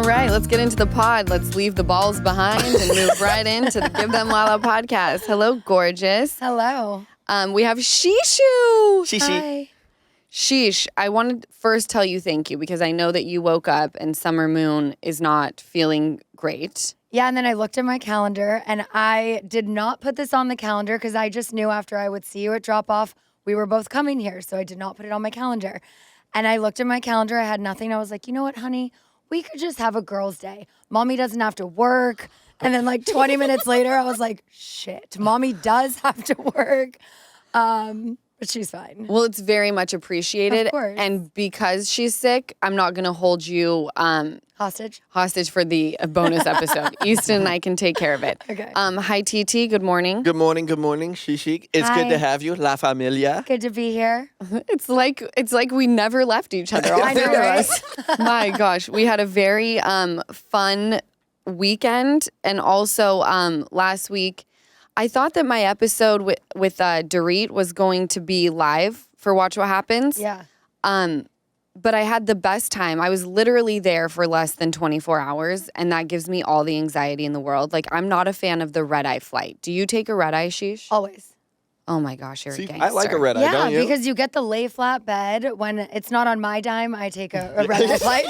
right, let's get into the pod. Let's leave the balls behind and move right into the Give Them Lala podcast. Hello, gorgeous. Hello. We have Shishu. Hi. Sheesh, I wanted to first tell you thank you because I know that you woke up and Summer Moon is not feeling great. Yeah, and then I looked at my calendar, and I did not put this on the calendar because I just knew after I would see you at drop-off, we were both coming here, so I did not put it on my calendar. And I looked at my calendar, I had nothing. I was like, you know what, honey? We could just have a girls' day. Mommy doesn't have to work. And then like 20 minutes later, I was like, shit, Mommy does have to work. But she's fine. Well, it's very much appreciated. Of course. And because she's sick, I'm not going to hold you hostage for the bonus episode. Easton and I can take care of it. Okay. Hi, TT. Good morning. Good morning, Shishik. It's Hi. good to have you, La Familia. Good to be here. It's like we never left each other. All I know, three of right? us. My gosh, we had a very fun weekend, and also last week, I thought that my episode with Dorit was going to be live for Watch What Happens. Yeah. But I had the best time. I was literally there for less than 24 hours, and that gives me all the anxiety in the world. Like, I'm not a fan of the red-eye flight. Do you take a red-eye, Sheesh? Always. Oh, my gosh, you're a gangster. I like a red eye, don't you? Yeah, because you get the lay flat bed. When it's not on my dime, I take a red eye flight.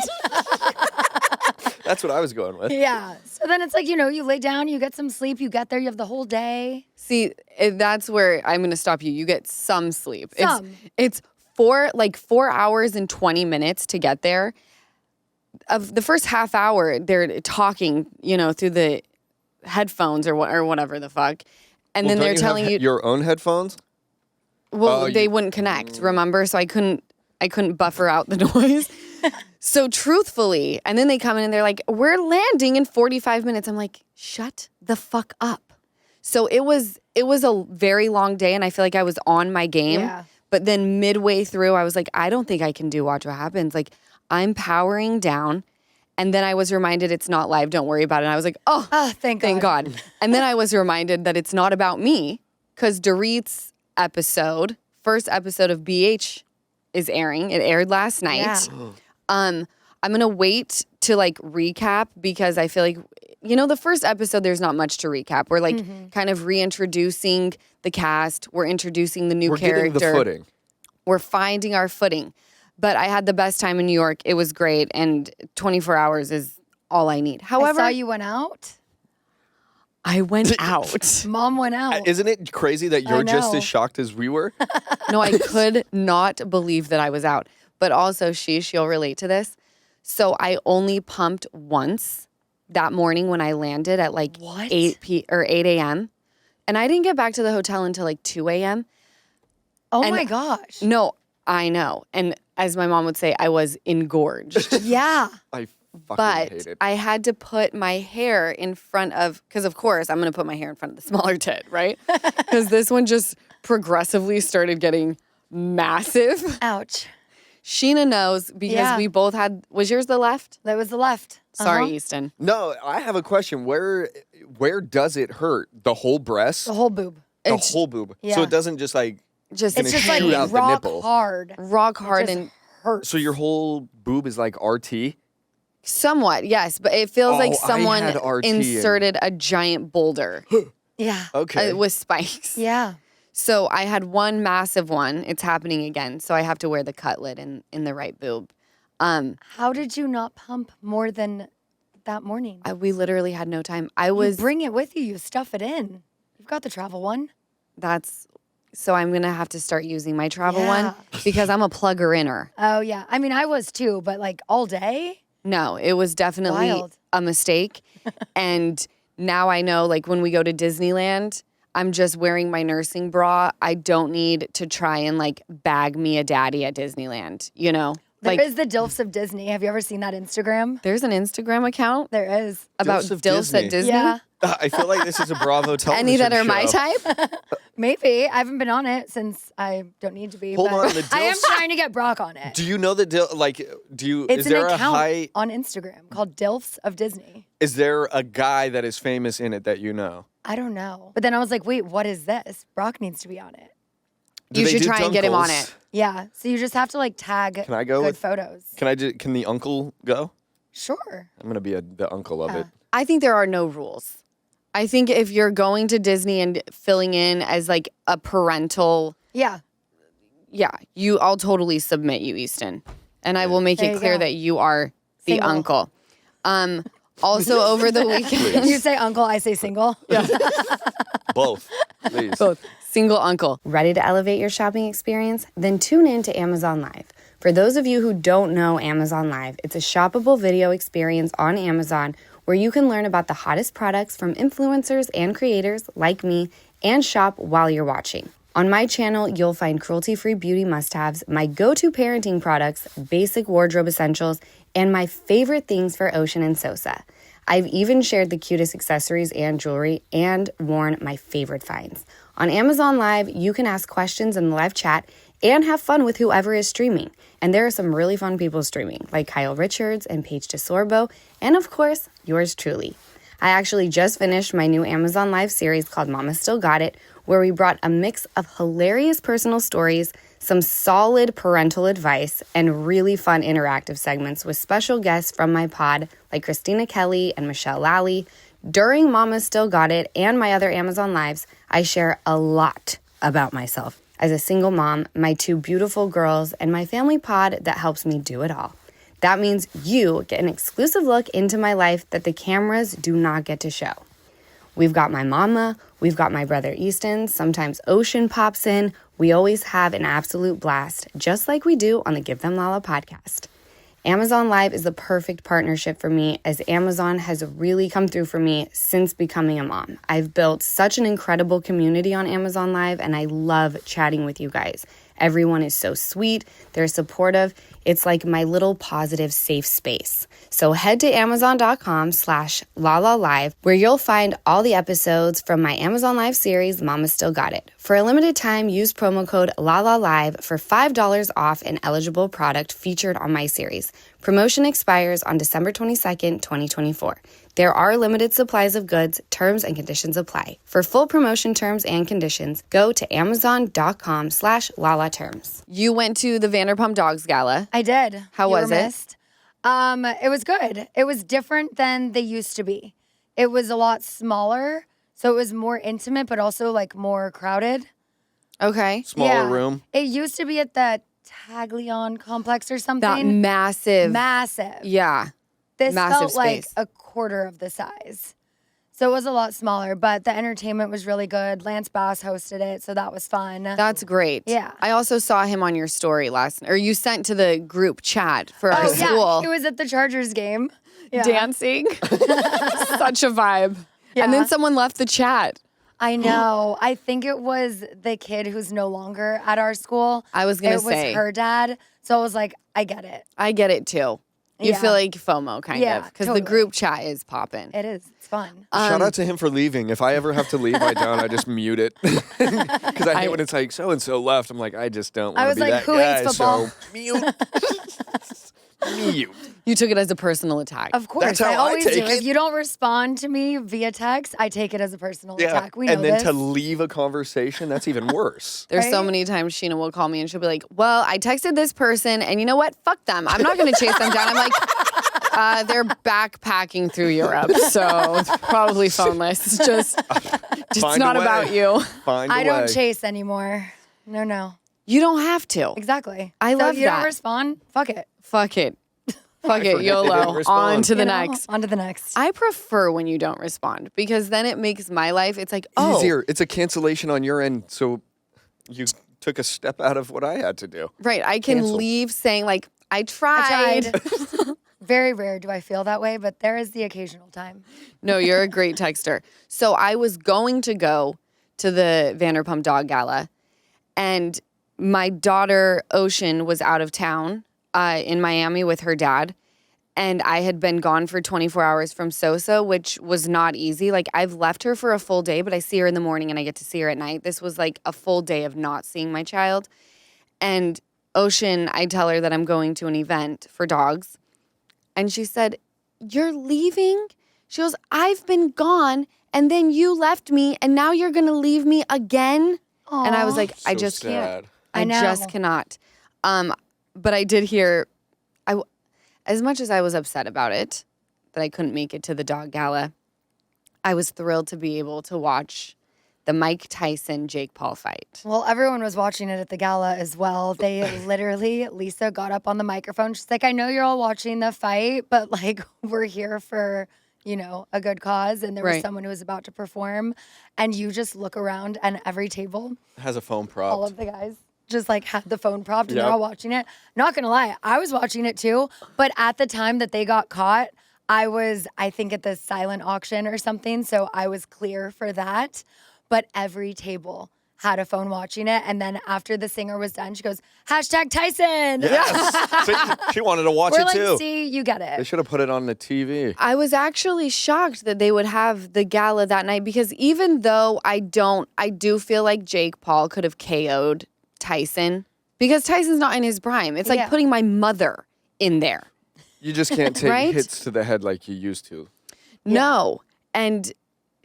That's what I was going with. Yeah. So then it's like, you lay down, you get some sleep, you get there, you have the whole day. See, that's where I'm going to stop you. You get some sleep. Some. It's 4 hours and 20 minutes to get there. Of the first half hour, they're talking, through the headphones or whatever the fuck. And then they're telling you your own headphones? Well, they wouldn't connect, remember? So I couldn't buffer out the noise. So truthfully, and then they come in and they're like, we're landing in 45 minutes. I'm like, shut the fuck up. So it was a very long day, and I feel like I was on my game. Yeah. But then midway through, I was like, I don't think I can do Watch What Happens. Like, I'm powering down. And then I was reminded it's not live. Don't worry about it. And I was like, Thank God. And then I was reminded that it's not about me because Dorit's first episode of BH is airing. It aired last night. Yeah. I'm going to wait to recap because I feel like, the first episode, there's not much to recap. We're kind of reintroducing the cast. We're introducing the new character. We're getting the footing. We're finding our footing. But I had the best time in New York. It was great. And 24 hours is all I need. However, I saw you went out. I went out. Mom went out. Isn't it crazy that you're just as shocked as we were? No, I could not believe that I was out. But also, you'll relate to this. So I only pumped once that morning when I landed at 8 a.m. And I didn't get back to the hotel until 2 a.m. Oh my gosh. No, I know. And as my mom would say, I was engorged. Yeah. I fucking hate it. I had to put my hair in front of, because of course I'm going to put my hair in front of the smaller tit, right? Because this one just progressively started getting massive. Ouch. Scheana knows because we both had, was yours the left? That was the left. Sorry, Easton. No, I have a question. Where does it hurt? The whole breast? The whole boob. The whole boob. Yeah. So it doesn't just just It's just shoot out the rock nipple. hard. rock hard It just and hurts. So your whole boob is like RT? somewhat, yes, but it feels like I someone had RT inserted a giant boulder Yeah. Okay. with spikes. Yeah. So I had one massive one. It's happening again. So I have to wear the cutlet in the right boob. How did you not pump more than that morning? We literally had no time. You bring it with you. You stuff it in. You've got the travel one. So I'm going to have to start using my travel Yeah. one because I'm a plugger-inner. Oh, yeah. I mean, I was too, but all day? No, it was definitely Wild. a mistake. And now I know, when we go to Disneyland, I'm just wearing my nursing bra. I don't need to try and bag me a daddy at Disneyland, There is the DILFs of Disney. Have you ever seen that Instagram? There's an Instagram account There is. about Dilfs of DILFs at Disney. Disney. Yeah. I feel like this is a Bravo television Any that are show. my type? Maybe. I haven't been on it since I don't need to be. Hold but on, the I am DILFs? trying to get Brock on it. Do you know that It's is there an a account high on Instagram called DILFs of Disney. is there a guy that is famous in it that you know? I don't know. But then I was like, wait, what is this? Brock needs to be on it. Do You they should do try and get him on dunkles? it. Yeah. So you just have to tag Can I go good with- photos. Can the uncle go? Sure. I'm going to be the uncle of it. I think there are no rules. I think if you're going to Disney and filling in as like a parental, Yeah. I'll totally submit you, Easton. And I will make it clear that you are the Single. uncle. Also over the weekend. You say uncle, I say single. Yeah. Both, please. Both. Single uncle. Ready to elevate your shopping experience? Then tune in to Amazon Live. For those of you who don't know Amazon Live, it's a shoppable video experience on Amazon where you can learn about the hottest products from influencers and creators like me and shop while you're watching. On my channel, you'll find cruelty-free beauty must-haves, my go-to parenting products, basic wardrobe essentials, and my favorite things for Ocean and Sosa. I've even shared the cutest accessories and jewelry and worn my favorite finds. On Amazon Live, you can ask questions in the live chat and have fun with whoever is streaming. And there are some really fun people streaming, like Kyle Richards and Paige DeSorbo, and of course, yours truly. I actually just finished my new Amazon Live series called Mama Still Got It, where we brought a mix of hilarious personal stories, some solid parental advice, and really fun interactive segments with special guests from my pod like Christina Kelly and Michelle Lally. During Mama Still Got It and my other Amazon Lives, I share a lot about myself as a single mom, my two beautiful girls, and my family pod that helps me do it all. That means you get an exclusive look into my life that the cameras do not get to show. We've got my mama, we've got my brother Easton, sometimes Ocean pops in. We always have an absolute blast, just like we do on the Give Them Lala podcast. Amazon Live is the perfect partnership for me as Amazon has really come through for me since becoming a mom. I've built such an incredible community on Amazon Live and I love chatting with you guys. Everyone is so sweet, they're supportive. It's like my little positive safe space. So head to amazon.com/LalaLive where you'll find all the episodes from my Amazon Live series, Mama Still Got It. For a limited time, use promo code LalaLive for $5 off an eligible product featured on my series. Promotion expires on December 22nd, 2024. There are limited supplies of goods. Terms and conditions apply. For full promotion terms and conditions, go to amazon.com/LalaTerms. You went to the Vanderpump Dogs Gala. I did. How was it? Missed. It was good. It was different than they used to be. It was a lot smaller, so it was more intimate, but also like more crowded. Okay. Smaller room. It used to be at the Taglion complex or something. That massive. Yeah. This massive felt like space. a quarter of the size. So it was a lot smaller, but the entertainment was really good. Lance Bass hosted it, so that was fun. That's great. Yeah. I also saw him on your story or you sent to the group chat for our Yeah, school. he was at the Chargers game. Yeah. Dancing. Such a vibe. Yeah. And then someone left the chat. I know. I think it was the kid who's no longer at our school. I was going to say. It was her dad. So I was like, I get it. I get it too. You Yeah. feel like FOMO kind of because totally. the group chat is popping. It is. It's fun. Shout out to him for leaving. If I ever have to leave, I just mute it. Because I hate when it's like, so-and-so left. I'm like, I just don't I want to was be like, that who guy. hates football? So mute. Mute. You took it as a personal attack. Of course. That's how I I always do. take it. If you don't respond to me via text, I take it as a personal attack. We know and then this. to leave a conversation, that's even worse. There's so Right? many times Scheana will call me and she'll be like, well, I texted this person and you know what? Fuck them. I'm not going to chase them down. I'm like, they're backpacking through Europe, so it's probably phoneless. It's just, it's Find not a way. about you. Find a I don't way. chase anymore. No. You don't have to. Exactly. I so love if you that. don't respond, fuck it. Fuck it. Fuck it, forget they YOLO. didn't respond. On to the You know? next. On to the next. I prefer when you don't respond because then it makes my life, it's like, oh. Easier. It's a cancellation on your end, so you took a step out of what I had to do. Right. I can Cancel. leave saying like, I tried. Very rare do I feel that way, but there is the occasional time. No, you're a great texter. So I was going to go to the Vanderpump Dog Gala and my daughter Ocean was out of town in Miami with her dad. And I had been gone for 24 hours from Sosa, which was not easy. Like I've left her for a full day, but I see her in the morning and I get to see her at night. This was like a full day of not seeing my child. And Ocean, I tell her that I'm going to an event for dogs. And she said, you're leaving? She goes, I've been gone and then you left me and now you're going to leave me again? And I was like, I So just can't. sad. I know. just cannot. But I did hear, as much as I was upset about it, that I couldn't make it to the dog gala, I was thrilled to be able to watch the Mike Tyson Jake Paul fight. Well, everyone was watching it at the gala as well. They literally, Lisa got up on the microphone. She's like, I know you're all watching the fight, but like, we're here for, you know, a good cause. And there was someone who was about to perform. And you just look around and every table has a phone prop. All of the guys just like had the phone propped and they're all watching it. Not gonna lie, I was watching it too. But at the time that they got caught, I was, I think, at the silent auction or something. So I was clear for that. But every table had a phone watching it. And then after the singer was done, she goes, #Tyson. Yes. See, she wanted to watch We're it like, too. see, you get it. They should have put it on the TV. I was actually shocked that they would have the gala that night because even though I do feel like Jake Paul could have KO'd Tyson because Tyson's not in his prime. It's like putting my mother in there. You just can't take hits to the head like you used to. No. And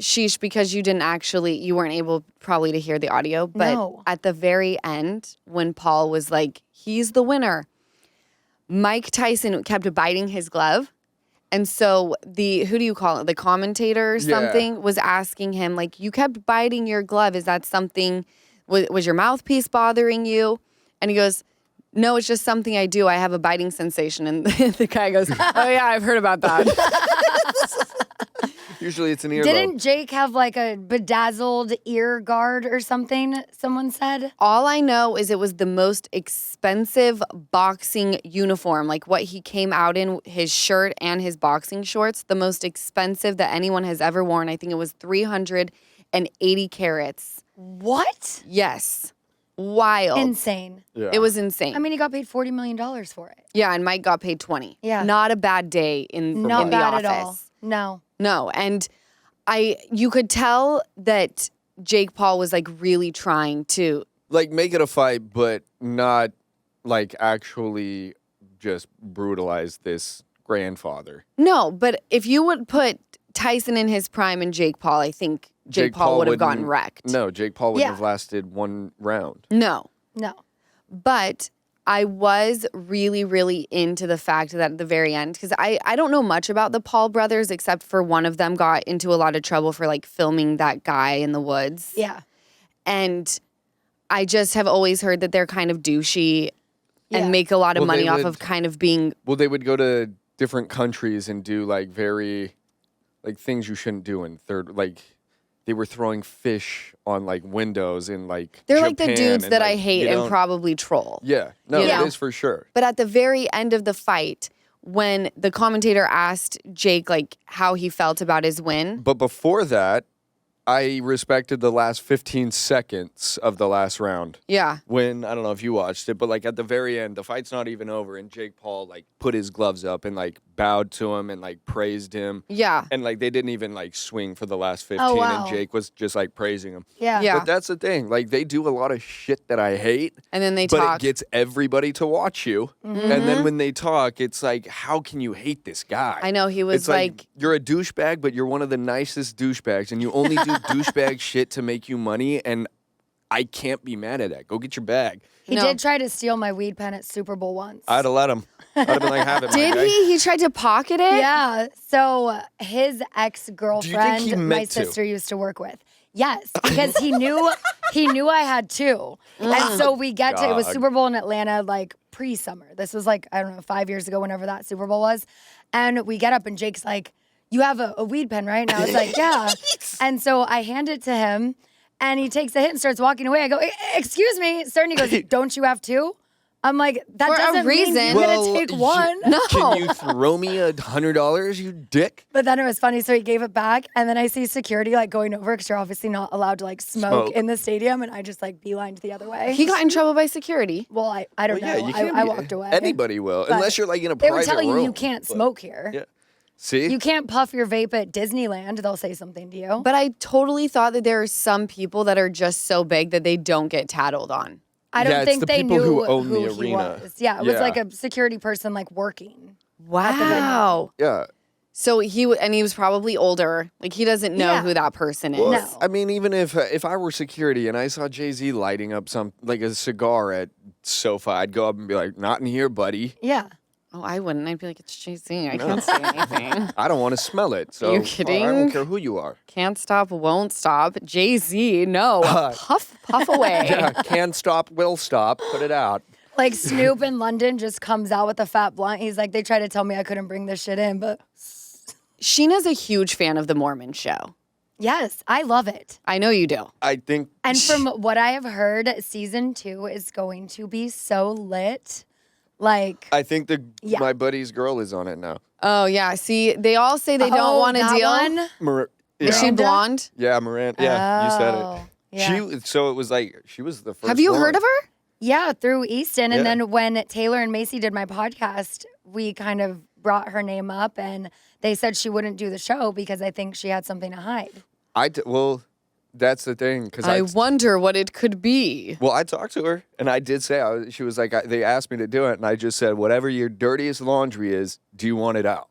sheesh, because you weren't able probably to hear the audio, but at the very end, when Paul was like, he's the winner, Mike Tyson kept biting his glove. And so who do you call it? The commentator or something was asking him, like, you kept biting your glove. Is that something, was your mouthpiece bothering you? And he goes, no, it's just something I do. I have a biting sensation. And the guy goes, oh yeah, I've heard about that. Usually it's an earlobe. Didn't Jake have like a bedazzled ear guard or something, someone said? All I know is it was the most expensive boxing uniform. Like what he came out in, his shirt and his boxing shorts, the most expensive that anyone has ever worn. I think it was 380 carats. What? Yes. Wild. Insane. Yeah. It was insane. I mean, he got paid $40 million for it. Yeah, and Mike got paid 20. Yeah. Not a bad day in the Not bad office. at all. No. No, and you could tell that Jake Paul was like really trying to like make it a fight, but not like actually just brutalize this grandfather. No, but if you would put Tyson in his prime and Jake Paul, I think Jake Paul would have gotten wrecked. No, Jake Paul wouldn't have lasted one round. No. But I was really, really into the fact that at the very end, because I don't know much about the Paul brothers except for one of them got into a lot of trouble for like filming that guy in the woods. Yeah. And I just have always heard that they're kind of douchey and make a lot of money off of kind of being. Well, they would go to different countries and do like very, like things you shouldn't do in third, like they were throwing fish on like windows in like They're Japan, like the dudes and, that like, I hate and probably troll. Yeah. No, You know? it is for sure. But at the very end of the fight, when the commentator asked Jake like how he felt about his win. But before that, I respected the last 15 seconds of the last round. Yeah. When, I don't know if you watched it, but like at the very end, the fight's not even over and Jake Paul like put his gloves up and like bowed to him and like praised him. Yeah. And like they didn't even like swing for the last 15 Oh, wow. and Jake was just like praising him. Yeah. Yeah. But that's the thing. Like they do a lot of shit that I hate. And then they but talk. it gets everybody to watch you. Mm-hmm. And then when they talk, it's like, how can you hate this guy? I know he was It's like you're a douchebag, but you're one of the nicest douchebags, and you only do douchebag shit to make you money, and I can't be mad at that. Go get your bag. He No. did try to steal my weed pen at Super Bowl once. I'd have let him. I'd have been like, have it, my Did guy. he? He tried to pocket it? Yeah. So his he ex-girlfriend, my meant to? sister used to work with. Yes, because he knew I had two. And so we get to, it was God. Super Bowl in Atlanta, like pre-summer. This was like, I don't know, 5 years ago, whenever that Super Bowl was. And we get up and Jake's like, you have a weed pen, right? And I was like, yeah. And so I hand it to him and he takes a hit and starts walking away. I go, excuse me, sir. And he goes, don't you have two? I'm like, that For a doesn't mean reason. you're going to take one. No. Can you throw me $100, you dick? But then it was funny. So he gave it back. And then I see security like going over because you're obviously not allowed to like smoke in the stadium. And I just like beelined the other way. He got in trouble by security. Well, I don't Well, yeah, know. you can't I be- walked away. Anybody will, But unless you're like in a They private would tell you room. you can't But- smoke here. Yeah. See? You can't puff your vape at Disneyland. They'll say something to you. But I totally thought that there are some people that are just so big that they don't get tattled on. I don't Yeah, it's think the they people knew who own the he arena. was. Yeah, it was Yeah. like a security person like working. Wow. Yeah. So he was probably older. Like he doesn't know Yeah. who that person is. Well, No. I mean, even if I were security and I saw Jay-Z lighting up like a cigar at SoFi, I'd go up and be like, not in here, buddy. Yeah. Oh, I wouldn't. I'd be like, it's Jay-Z. I can't say anything. I don't want to smell it. So Are you kidding? I don't care who you are. Can't stop, won't stop. Jay-Z, no. Puff away. Yeah, can stop, will stop. Put it out. Like Snoop in London just comes out with a fat blunt. He's like, they tried to tell me I couldn't bring this shit in, but Scheana's a huge fan of the Mormon show. yes, I love it. I know you do. I think. And from what I have heard, season 2 is going to be so lit. Like, I think Yeah. my buddy's girl is on it now. Oh, yeah. See, they all say they don't want to that deal. one? Yeah. Is she blonde? Yeah, Miranda. Yeah, you said Oh, it. yeah. So it was like she was the first. Have you one. heard of her? Yeah, through Easton. And Yeah. then when Taylor and Macy did my podcast, we kind of brought her name up and they said she wouldn't do the show because I think she had something to hide. Well, that's the thing because I wonder what it could be. Well, I talked to her, and I did say, she was like, they asked me to do it, and I just said, whatever your dirtiest laundry is, do you want it out?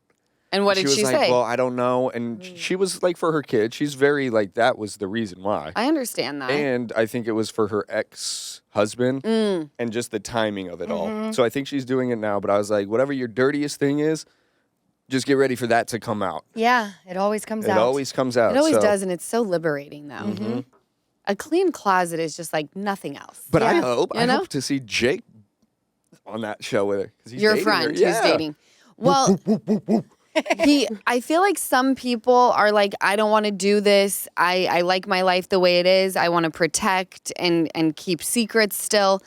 And what did was she like, say? well, I don't know. And she was like, for her kid, she's very like, that was the reason why. I understand that. And I think it was for her ex-husband and just the timing of it all. So I think she's doing it now, but I was like, whatever your dirtiest thing is, just get ready for that to come out. Yeah, it always comes It out. always comes out. It always so. does, and it's so liberating, though. A clean closet is just like nothing else. But I Yeah. hope You know? hope to see Jake on that show with her. 'Cause he's Your dating her. friend Yeah. who's dating. Well, I feel like some people are like, I don't want to do this. I like my life the way it is. I want to protect and keep secrets still.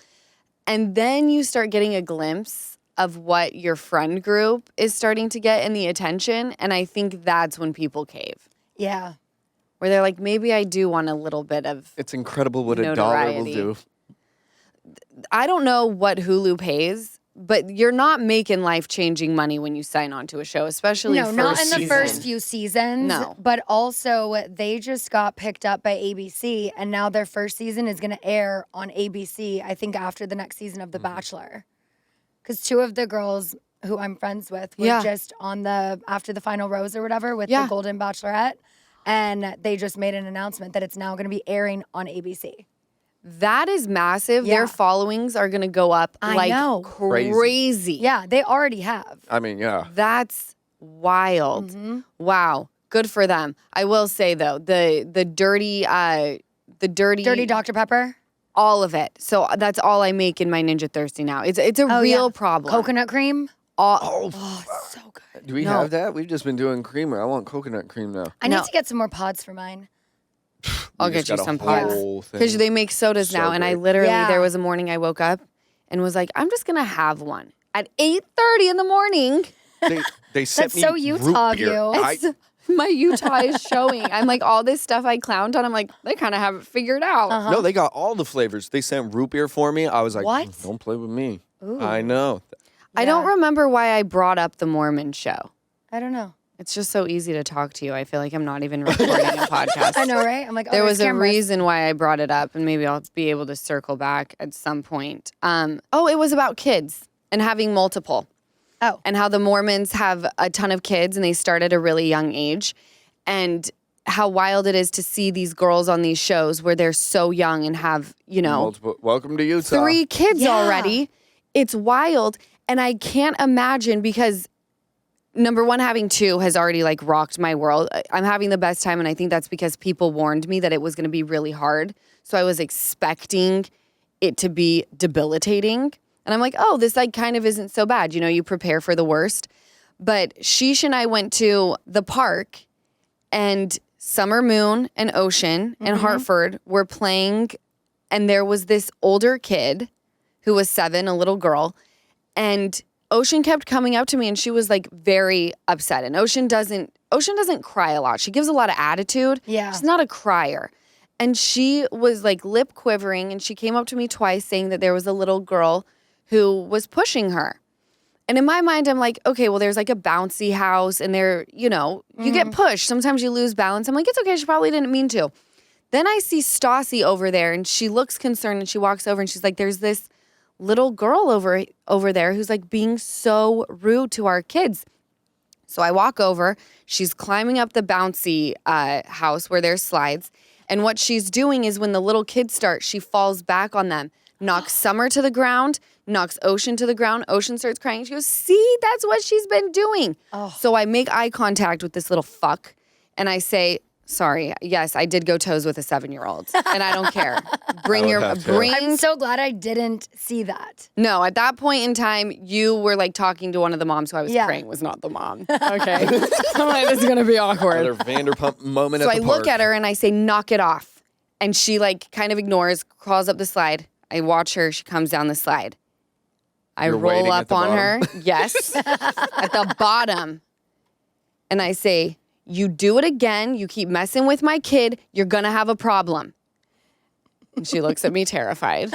And then you start getting a glimpse of what your friend group is starting to get in the attention. And I think that's when people cave. Yeah. Where they're like, maybe I do want a little bit of. It's incredible what a dollar will Notoriety. do. I don't know what Hulu pays, but you're not making life-changing money when you sign on to a show, especially No, not in the season. first few seasons. No. But also, they just got picked up by ABC, and now their first season is going to air on ABC, I think, after the next season of The Bachelor. Because 2 of the girls who I'm friends with were Yeah. just on after the final rose or whatever with Yeah. the Golden Bachelorette. And they just made an announcement that it's now going to be airing on ABC. That is massive. Yeah. Their followings are going to go up I like know. crazy. Yeah, they already have. I mean, yeah. That's wild. Mm-hmm. Wow. Good for them. I will say though, the dirty Dirty Dr. Pepper. all of it. So that's all I make in my Ninja Thirsty now. It's a Oh, real yeah. problem. Coconut cream. Oh, so good. Do we No. have that? We've just been doing creamer. I want coconut cream now. I No. need to get some more pods for mine. I'll We get just you got a some pods. whole thing. Because they make sodas So now, and I great. literally Yeah. there was a morning I woke up and was like, I'm just gonna have one at 8:30 in the morning. They sent That's me so Utah root of beer. you. It's- my Utah is showing. I'm like, all this stuff I clowned on, I'm like, they kind of have it figured out. No, they got all the flavors. They sent root beer for me. I was like, What? Don't play with me. Ooh. I know. I don't Yeah. remember why I brought up the Mormon show. I don't know. It's just so easy to talk to you. I feel like I'm not even recording a podcast. I know, right? I'm like, oh, There there's was a cameras. reason why I brought it up, and maybe I'll be able to circle back at some point. It was about kids and having multiple. Oh. And how the Mormons have a ton of kids and they start at a really young age. And how wild it is to see these girls on these shows where they're so young and have, Multiple. Welcome to Utah. 3 kids Yeah. already. It's wild. And I can't imagine because number one, having 2 has already like rocked my world. I'm having the best time. And I think that's because people warned me that it was going to be really hard. So I was expecting it to be debilitating. And I'm like, oh, this like kind of isn't so bad. You prepare for the worst. But Sheesh and I went to the park and Summer Moon and Ocean and Hartford were playing. And there was this older kid who was 7, a little girl. And Ocean kept coming up to me and she was like very upset. And Ocean doesn't cry a lot. She gives a lot of attitude. Yeah. She's not a crier. And she was like lip quivering and she came up to me twice saying that there was a little girl who was pushing her. And in my mind, I'm like, okay, well, there's like a bouncy house and there, you get pushed. Sometimes you lose balance. I'm like, it's okay. She probably didn't mean to. Then I see Stassi over there and she looks concerned and she walks over and she's like, there's this little girl over there who's like being so rude to our kids. So I walk over. She's climbing up the bouncy house where there's slides. And what she's doing is when the little kids start, she falls back on them. knocks Summer to the ground, knocks Ocean to the ground. Ocean starts crying. She goes, see, that's what she's been doing. Oh. So I make eye contact with this little fuck and I say, sorry, yes, I did go toes with a 7-year-old and I don't care. I'm so glad I didn't see that. No, at that point in time, you were like talking to one of the moms who I was praying was not the mom. Okay. I'm like, this is going to be awkward. Another Vanderpump moment so at the I park. look at her and I say, knock it off. And she like kind of ignores, crawls up the slide. I watch her. She comes down the slide. You're roll up on bottom? her. Yes. At the bottom. And I say, you do it again. You keep messing with my kid. You're going to have a problem. And she looks at me terrified.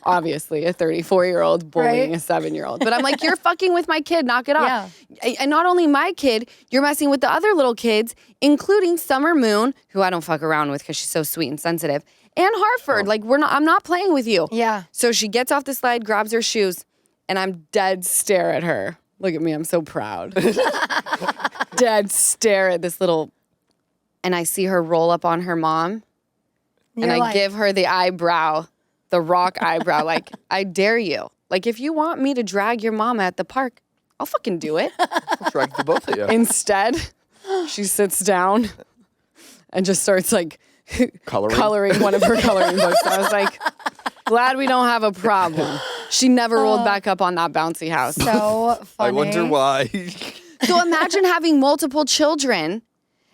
Obviously, a 34-year-old bullying a 7-year-old. But I'm like, you're fucking with my kid. Knock it off. Yeah. And not only my kid, you're messing with the other little kids, including Summer Moon, who I don't fuck around with because she's so sweet and sensitive, and Hartford. Like, I'm not playing with you. Yeah. So she gets off the slide, grabs her shoes, and I'm dead stare at her. Look at me. I'm so proud. Dead stare at this little, and I see her roll up on her mom. And I give her the eyebrow, the RHOC eyebrow, like, I dare you. Like, if you want me to drag your mama at the park, I'll fucking do it. I'll drag the both of you. Instead, she sits down and just starts, like, coloring one of her coloring books. I was like, glad we don't have a problem. She never rolled back up on that bouncy house. So funny. I wonder why. So imagine having multiple children.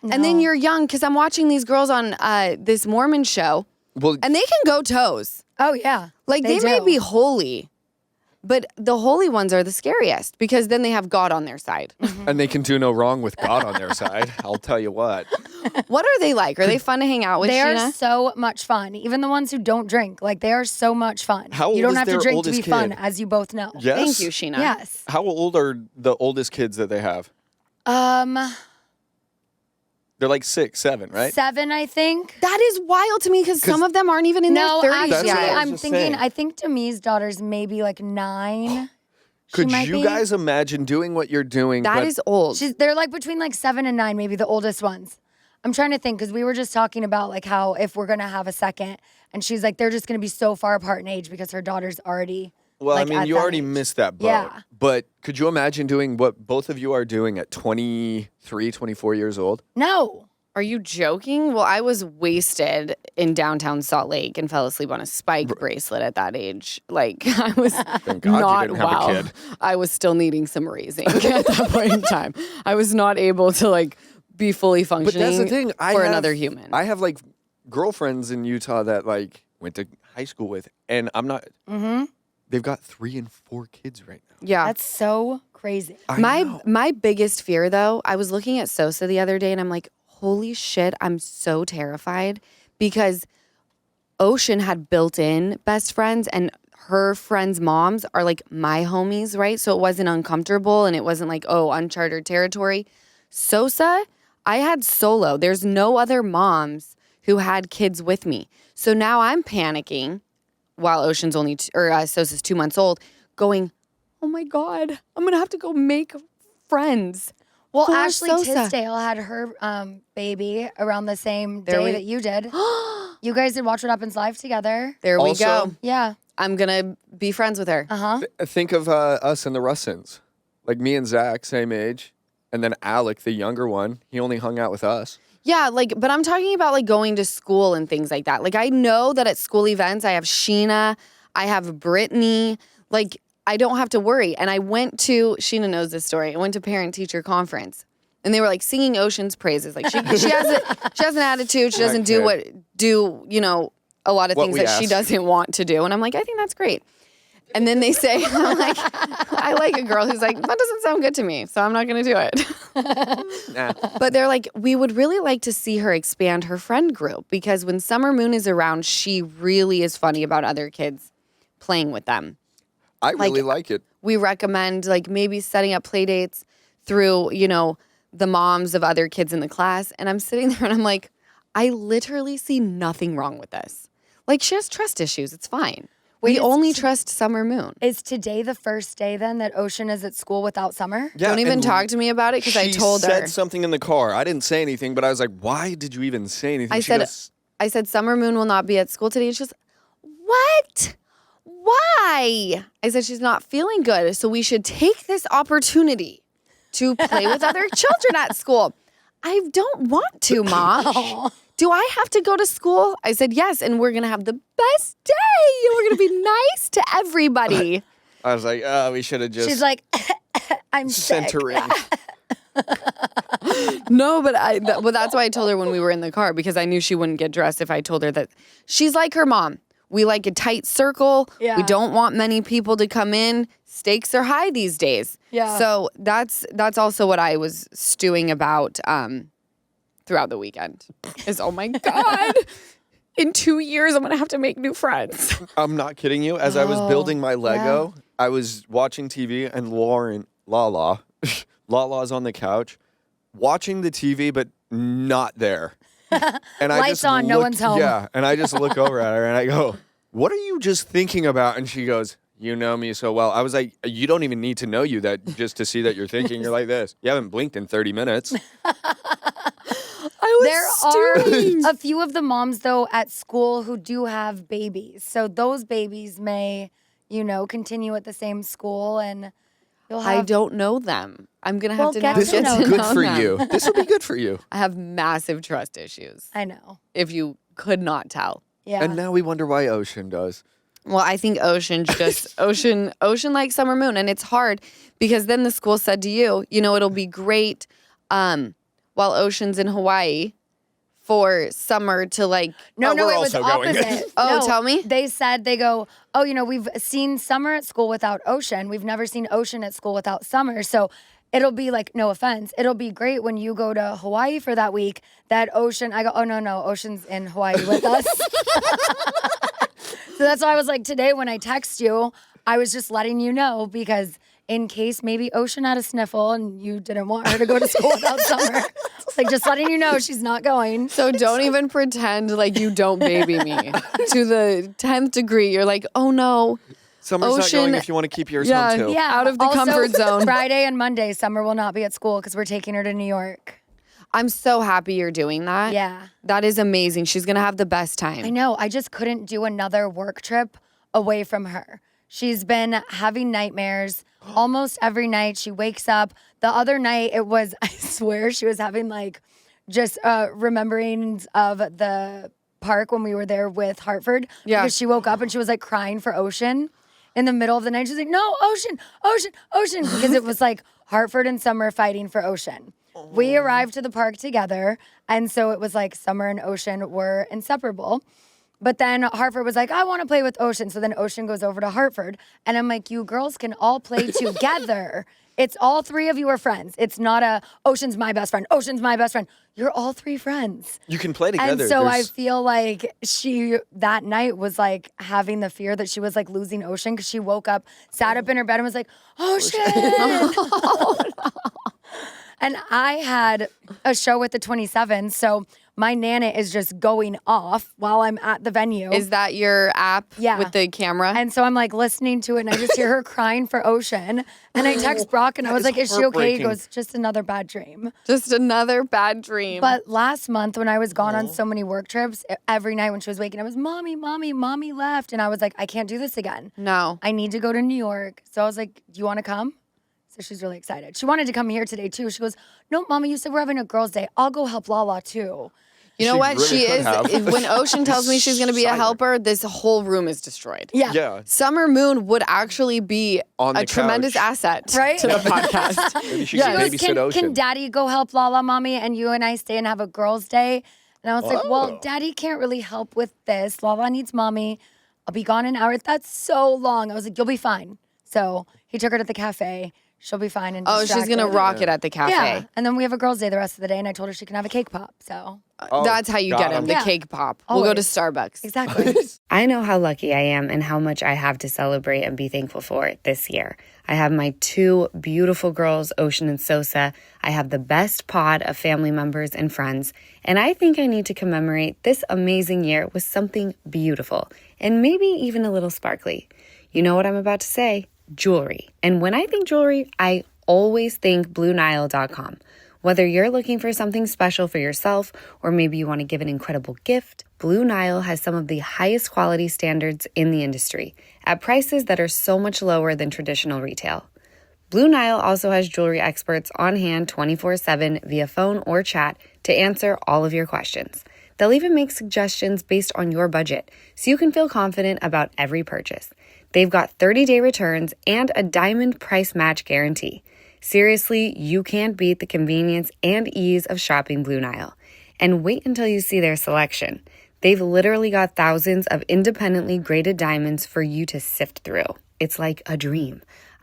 No. And then you're young, because I'm watching these girls on this Mormon show, and they can go toes. Oh, yeah. Like, they may be holy, but the holy ones are the scariest, because then they have God on their side. And they can do no wrong with God on their side. I'll tell you what. What are they like? Are they fun to hang out with, They Scheana? are so much fun. Even the ones who don't drink. Like, they are so much fun. How old you don't is have to their drink to be oldest fun, kid? as you both know. Yes? Thank you, Scheana. Yes. How old are the oldest kids that they have? They're like 6, 7, right? 7, I think. That is wild to me, because some of them aren't even in their 30s actually, yet. I'm thinking, I think Demi's daughter's maybe like 9. Could you guys imagine doing what you're doing? That is old. They're like between like 7 and 9, maybe the oldest ones. I'm trying to think, because we were just talking about like how if we're going to have a second, and she's like, they're just going to be so far apart in age because her daughter's already Well, like, I mean, you already missed that boat. Yeah. But could you imagine doing what both of you are doing at 23, 24 years old? No. Are you joking? Well, I was wasted in downtown Salt Lake and fell asleep on a spike bracelet at that age. Like, I was Thank God not you didn't have a kid. I was still needing some raising at that point in time. I was not able to like be fully functioning But that's the thing. another human. I have like girlfriends in Utah that like went to high school with, and I'm not. Mm-hmm. They've got 3 and 4 kids right now. Yeah, That's so crazy. My biggest fear, though, I was looking at Sosa the other day, and I'm like, holy shit, I'm so terrified, because Ocean had built-in best friends, and her friends' moms are like my homies, right? So it wasn't uncomfortable, and it wasn't like, oh, uncharted territory. Sosa, I had solo. There's no other moms who had kids with me. So now I'm panicking while Ocean's Sosa's 2 months old, going, oh my God, I'm going to have to go make friends. Well, for Ashley Sosa. Tisdale had her baby around the same day that you did. You guys did Watch What Happens Live together. There we Also- go. Yeah. I'm going to be friends with her. Uh-huh. Think of us and the Russins. Like me and Zach, same age. And then Alec, the younger one, he only hung out with us. Yeah, like, but I'm talking about like going to school and things like that. Like, I know that at school events, I have Scheana, I have Brittany, like, I don't have to worry. And I went to, Scheana knows this story, I went to parent-teacher conference, and they were like singing Ocean's praises. Like, she has an attitude, she doesn't do a lot of things that she doesn't want to do. And I'm like, I think that's great. And then they say, I'm like, I like a girl who's like, that doesn't sound good to me, so I'm not going to do it. Nah. But they're like, we would really like to see her expand her friend group, because when Summer Moon is around, she really is funny about other kids playing with them. I really like it. We recommend like maybe setting up play dates through, the moms of other kids in the class. And I'm sitting there and I'm like, I literally see nothing wrong with this. Like, she has trust issues. It's fine. We only trust Summer Moon. Is today the first day then that Ocean is at school without Summer? Yeah, Don't even talk to me about it, because I told her. She said something in the car. I didn't say anything, but I was like, why did you even say anything? I said Summer Moon will not be at school today. And she goes, what? Why? I said, she's not feeling good. So we should take this opportunity to play with other children at school. I don't want to, Mom. Do I have to go to school? I said, yes. And we're going to have the best day. We're going to be nice to everybody. I was like, we should have just. She's like, I'm sent her in. No, but that's why I told her when we were in the car, because I knew she wouldn't get dressed if I told her that she's like her mom. We like a tight circle. Yeah. We don't want many people to come in. Stakes are high these days. Yeah. So that's also what I was stewing about throughout the weekend. Is, oh my God, in 2 years I'm gonna have to make new friends. I'm not kidding you. As I was building my Lego, I was watching TV and Lala's on the couch, watching the TV, but not there. And I Lights just on, no one's home. Yeah, and I just look over at her and I go, "What are you just thinking about?" And she goes, "You know me so well." I was like, "You don't even need to know you that just to see that you're thinking you're like this. You haven't blinked in 30 minutes." There are a few of the moms, though, at school who do have babies. So those babies may, continue at the same school, and you'll have... I don't know them. I'm going to have to This will be good for them. you. This will be good for you. I have massive trust issues. I know. If you could not tell. Yeah. And now we wonder why Ocean does. Well, I think Ocean like Summer Moon. And it's hard because then the school said to you, it'll be great while Ocean's in Hawaii for Summer to like... No, we're it was also going. opposite. Oh, No, tell me. They said, we've seen Summer at school without Ocean. We've never seen Ocean at school without Summer. So it'll be like, no offense, it'll be great when you go to Hawaii for that week that Ocean... I go, oh, no, Ocean's in Hawaii with us. So that's why I was like, today when I text you, I was just letting you know because in case maybe Ocean had a sniffle and you didn't want her to go to school without Summer. It's like just letting you know she's not going. So don't even pretend like you don't baby me. To the 10th degree, you're like, oh no. Summer's not Ocean- going if you want to keep yours home too. Yeah, Out of the also, comfort zone. Friday and Monday, Summer will not be at school because we're taking her to New York. I'm so happy you're doing that. Yeah. That is amazing. She's going to have the best time. I know. I just couldn't do another work trip away from her. She's been having nightmares almost every night. She wakes up. The other night, it was, I swear, she was having like just rememberings of the park when we were there with Hartford. Yeah. Because she woke up and she was like crying for Ocean in the middle of the night. She's like, no, Ocean, Ocean, Ocean. Because it was like Hartford and Summer fighting for Ocean. We arrived to the park together. And so it was like Summer and Ocean were inseparable. But then Hartford was like, I want to play with Ocean. So then Ocean goes over to Hartford. And I'm like, you girls can all play together. It's all three of you are friends. It's not Ocean's my best friend. Ocean's my best friend. You're all three friends. You can play together. And so I feel like she, that night, was like having the fear that she was like losing Ocean because she woke up, sat up in her bed and was like, Ocean. Oh, no. And I had a show with the 27th, so my Nana is just going off while I'm at the venue. Is that your app with the camera? And so I'm like listening to it, and I just hear her crying for Ocean. And I text Brock, and I was like, is she okay? He goes, just another bad dream. Just another bad dream. But last month, when I was gone on so many work trips, every night when she was waking, I was, Mommy, Mommy, Mommy left. And I was like, I can't do this again. No. I need to go to New York. So I was like, do you want to come? So she's really excited. She wanted to come here today, too. She goes, no, Mommy, you said we're having a girls' day. I'll go help Lala, too. You know what? really She could is. have. When Ocean tells me she's going to be a helper, this whole room is destroyed. Yeah. Yeah. Summer Moon would actually be On the a tremendous couch. asset Right? to the podcast. Maybe she She can goes, babysit Ocean. can Daddy go help Lala, Mommy, and you and I stay and have a girls' day? And I was like, well, Daddy can't really help with this. Lala needs Mommy. I'll be gone an hour. That's so long. I was like, you'll be fine. So he took her to the cafe. She'll be fine. And Oh, she's going to distracted. rock it at the cafe. Yeah. And then we have a girls' day the rest of the day, and I told her she can have a cake pop. So That's how you got get him, him. the Yeah. cake pop. We'll go to Always. Starbucks. exactly. I know how lucky I am and how much I have to celebrate and be thankful for this year. I have my two beautiful girls, Ocean and Sosa. I have the best pod of family members and friends. And I think I need to commemorate this amazing year with something beautiful and maybe even a little sparkly. You know what I'm about to say? Jewelry. And when I think jewelry, I always think BlueNile.com. Whether you're looking for something special for yourself or maybe you want to give an incredible gift, Blue Nile has some of the highest quality standards in the industry at prices that are so much lower than traditional retail. Blue Nile also has jewelry experts on hand 24/7 via phone or chat to answer all of your questions. They'll even make suggestions based on your budget, so you can feel confident about every purchase. They've got 30-day returns and a diamond price match guarantee. Seriously, you can't beat the convenience and ease of shopping Blue Nile. And wait until you see their selection. They've literally got thousands of independently graded diamonds for you to sift through. It's like a dream.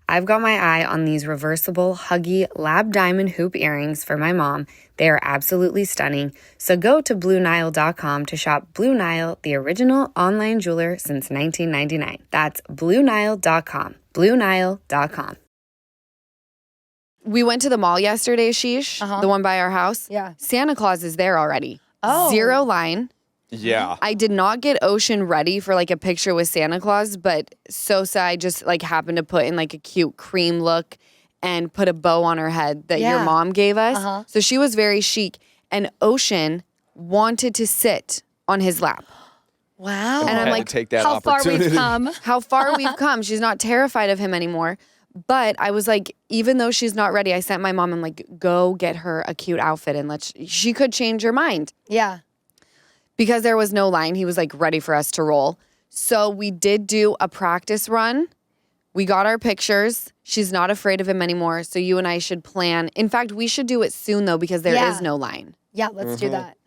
I've got my eye on these reversible, huggy lab diamond hoop earrings for my mom. They are absolutely stunning. So go to BlueNile.com to shop Blue Nile, the original online jeweler since 1999. That's BlueNile.com. BlueNile.com. We went to the mall yesterday, Sheesh, the one by our house. Yeah. Santa Claus is there already. Oh. 0 line. Yeah. I did not get Ocean ready for like a picture with Santa Claus, but Sosa, I just like happened to put in like a cute cream look and put a bow on her head that your mom gave us. So she was very chic. And Ocean wanted to sit on his lap. Wow. And I'm Had like, to take that how far we've opportunity. come. how far we've come. She's not terrified of him anymore. But I was like, even though she's not ready, I sent my mom, I'm like, go get her a cute outfit and she could change her mind. Yeah. Because there was no line, he was like ready for us to roll. So we did do a practice run. We got our pictures. She's not afraid of him anymore. So you and I should plan. In fact, we should do it soon though, because there is no line. Yeah, let's do that.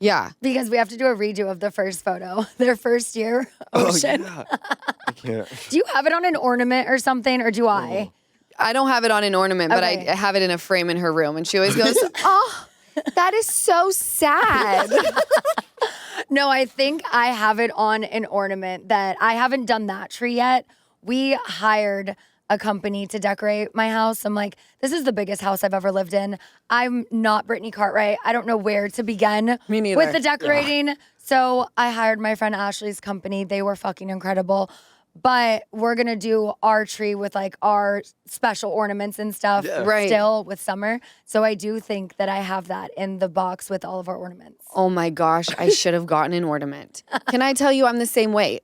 Yeah. Because we have to do a redo of the first photo. Their first year, Ocean. Oh, yeah. I can't. Do you have it on an ornament or something, or do I? I don't have it on an ornament, but Okay. I have it in a frame in her room. And she always goes, oh, that is so sad. No, I think I have it on an ornament that I haven't done that tree yet. We hired a company to decorate my house. I'm like, this is the biggest house I've ever lived in. I'm not Brittany Cartwright. I don't know where to begin Me neither. with the decorating. So I hired my friend Ashley's company. They were fucking incredible. But we're going to do our tree with like our special ornaments and stuff Right. still with summer. So I do think that I have that in the box with all of our ornaments. Oh my gosh, I should have gotten an ornament. Can I tell you I'm the same way?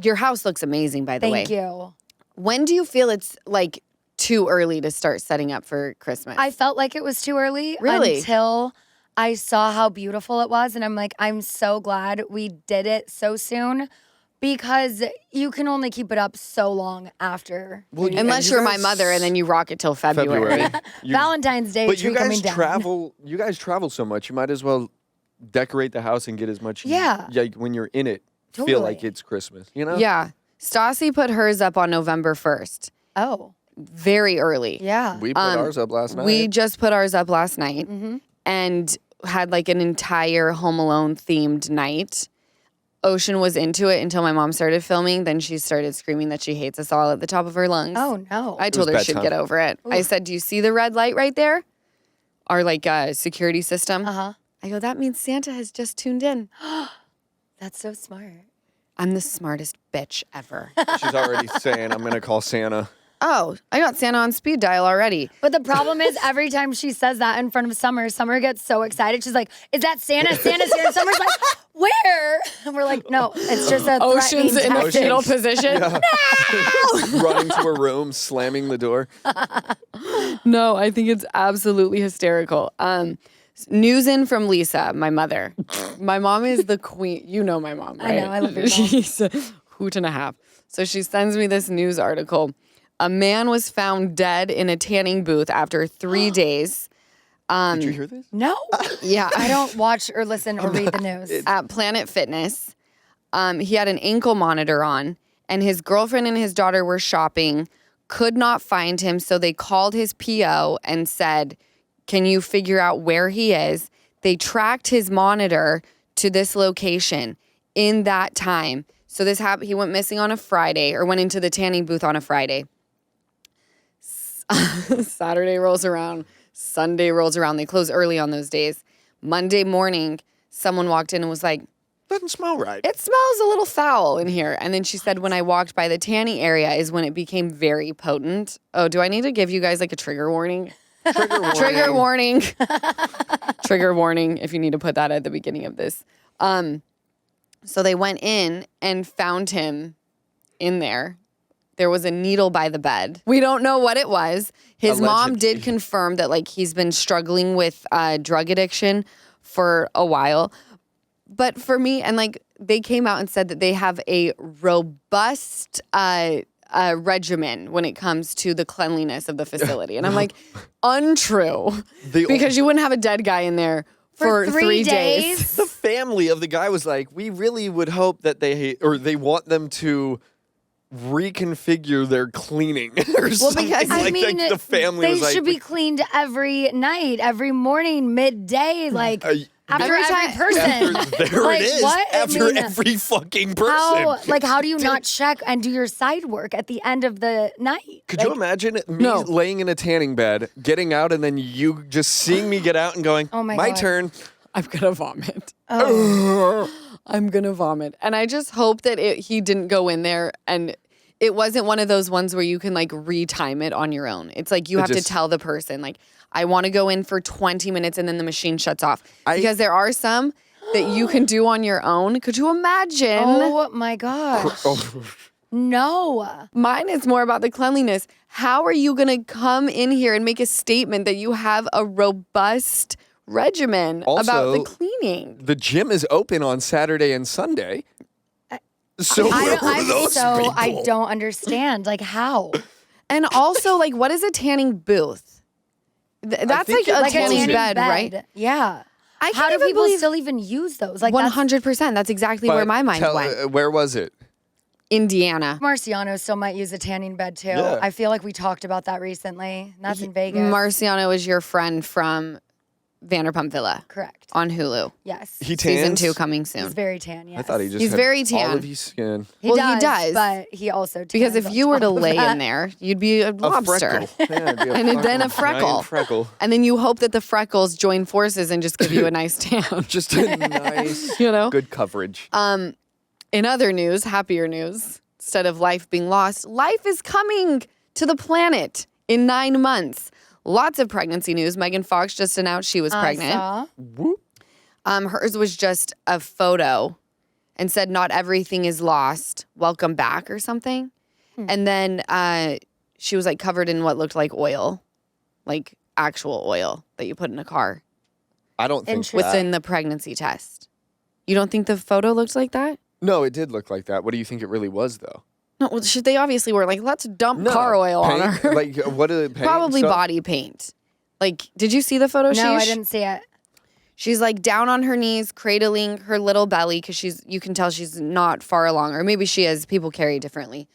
Your house looks amazing, by the way. Thank you. When do you feel it's like too early to start setting up for Christmas? I felt like it was too early Really? until I saw how beautiful it was. And I'm like, I'm so glad we did it so soon because you can only keep it up so long after. Well, Unless you you're my guys- mother and then you rock it till February. You- Valentine's Day But tree you guys coming down. travel. You guys travel so much. You might as well decorate the house and get as much. Yeah. Like when you're in it, feel Totally. like it's Christmas. You know. Yeah. Stassi put hers up on November 1st. Oh, Very early. yeah. We put ours up last night. We just put ours up last night and had like an entire Home Alone themed night. Ocean was into it until my mom started filming. Then she started screaming that she hates us all at the top of her lungs. Oh, no. I told her was she'd bedtime. get over it. I said, do you see the red light right there? Our like security system. Uh-huh. I go, that means Santa has just tuned in. That's so smart. I'm the smartest bitch ever. She's already saying, "I'm gonna call Santa." Oh, I got Santa on speed dial already. But the problem is every time she says that in front of Summer, Summer gets so excited. She's like, is that Santa? Santa's here. And Summer's like, where? And we're like, no, it's just a Ocean's in the tactic. fetal position. Running to her room, slamming the door. No, I think it's absolutely hysterical. News in from Lisa, my mother. My mom is the queen. You know my mom, right? I know, I love your mom. She's a hoot and a half. So she sends me this news article. A man was found dead in a tanning booth after 3 days. Did you hear this? No. Yeah. I don't watch or listen or read the news. At Planet Fitness. He had an ankle monitor on, and his girlfriend and his daughter were shopping, could not find him, so they called his PO and said, can you figure out where he is? They tracked his monitor to this location in that time. So this happened. He went missing on a Friday, or went into the tanning booth on a Friday. Saturday rolls around. Sunday rolls around. They close early on those days. Monday morning, someone walked in and was like, Doesn't smell right. it smells a little foul in here. And then she said, when I walked by the tanning area is when it became very potent. Oh, do I need to give you guys like a trigger warning? Trigger warning. Trigger warning if you need to put that at the beginning of this. So they went in and found him in there. There was a needle by the bed. We don't know what it was. His mom did confirm that like he's been struggling with drug addiction for a while. But for me, and like they came out and said that they have a robust regimen when it comes to the cleanliness of the facility. And I'm like, untrue. Because you wouldn't have a dead guy in there for 3 days. The family of the guy was like, we really would hope that they want them to reconfigure their cleaning or something. Because I mean, the family they was like, should be cleaned every night, every morning, midday, like after every person. There like, it is. What? After every fucking person. How do you not check and do your side work at the end of the night? Could you imagine me laying in a tanning bed, getting out, and then you just seeing me get out and going, oh my God. turn. I'm going to vomit. Oh. I'm going to vomit. And I just hope that he didn't go in there and it wasn't one of those ones where you can like retime it on your own. It's like you have to tell the person, like, I want to go in for 20 minutes and then the machine shuts off. Because there are some that you can do on your own. Could you imagine? Oh my gosh. No. Mine is more about the cleanliness. How are you going to come in here and make a statement that you have a robust regimen about the cleaning? The gym is open on Saturday and Sunday. So I don't understand. Like, how? And also, like, what is a tanning booth? That's like a tanning bed, right? Yeah. How do people still even use those? Like 100%. That's exactly where my mind went. Where was it? Indiana. Marciano still might use a tanning bed too. Yeah. I feel like we talked about that recently. That's in Vegas. Marciano is your friend from Vanderpump Villa. Correct. On Hulu. Yes. He tans? Season 2 coming soon. He's very tan, yes. I thought he just He's had very tan. olive skin. He does, but he also tans. Because if you were to lay in there, you'd be a lobster. And then a freckle. And then you hope that the freckles join forces and just give you a nice tan. Just a nice, good coverage. In other news, happier news, instead of life being lost, life is coming to the planet in 9 months. Lots of pregnancy news. Megan Fox just announced she was pregnant. Hers was just a photo and said, not everything is lost. Welcome back or something. And then she was like covered in what looked like oil, like actual oil that you put in a car. I don't think within the pregnancy test. You don't think the photo looked like that? No, it did look like that. What do you think it really was, though? No, well, they obviously were like, let's dump car oil on her. Like, what are the paint? Probably body paint. Like, did you see the photo? No, I didn't see it. She's like down on her knees, cradling her little belly because you can tell she's not far along, or maybe she is. People carry differently.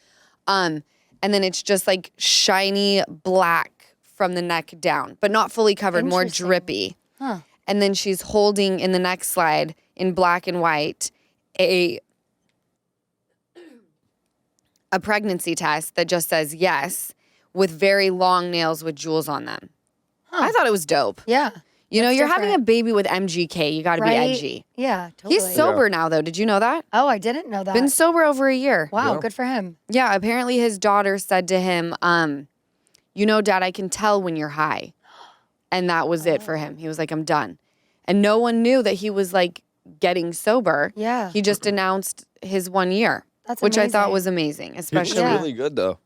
And then it's just like shiny black from the neck down, but not fully covered, more drippy. Huh. And then she's holding in the next slide in black and white a pregnancy test that just says yes with very long nails with jewels on them. I thought it was dope. Yeah. You're having a baby with MGK. You got to be edgy. Yeah, totally. He's sober now, though. Did you know that? Oh, I didn't know that. Been sober over a year. Wow, good for him. Yeah, apparently his daughter said to him, Dad, I can tell when you're high. And that was it for him. He was like, I'm done. And no one knew that he was like getting sober. Yeah. He just announced his 1 year. That's which amazing. I thought was amazing, especially. He's really good, though.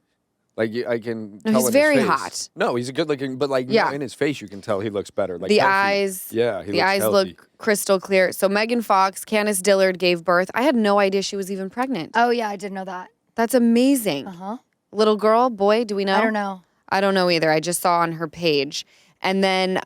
Like, I can tell he's in very his face. hot. No, he's a good looking, but like in his face, you can tell he looks better. Like the healthy. eyes. Yeah, the eyes look crystal clear. So Megan Fox, Candace Dillard gave birth. I had no idea she was even pregnant. Oh, yeah, I did know that. That's amazing. Uh-huh. Little girl, boy, do we know? I don't know. I don't know either. I just saw on her page. And then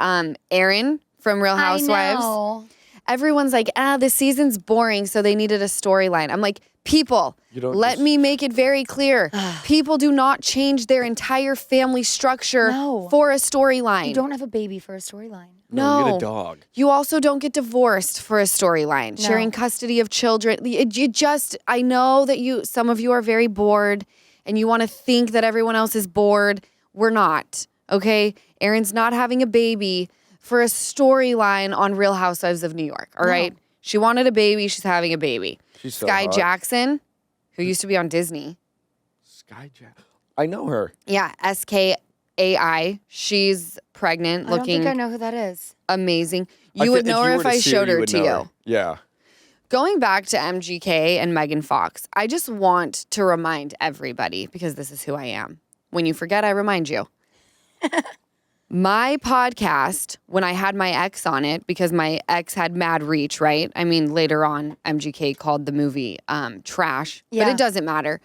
Erin from Real Housewives. I know. Everyone's like, this season's boring, so they needed a storyline. I'm like, people, let me make it very clear. People do not change their entire family structure for a storyline. You don't have a baby for a storyline. No. You get a dog. You also don't get divorced for a storyline. No. Sharing custody of children. I know that some of you are very bored and you want to think that everyone else is bored. We're not, okay? Erin's not having a baby for a storyline on Real Housewives of New York, all right? She wanted a baby. She's having a baby. She's so Sky hot. Jackson, who used to be on Disney. Sky Jackson. I know her. Yeah, SKY AI. She's pregnant, I don't looking think I know who that is. amazing. You would know her if I showed her to you. Yeah. Going back to MGK and Megan Fox, I just want to remind everybody, because this is who I am. When you forget, I remind you. My podcast, when I had my ex on it, because my ex had mad reach, right? I mean, later on, MGK called the movie trash, but it doesn't matter.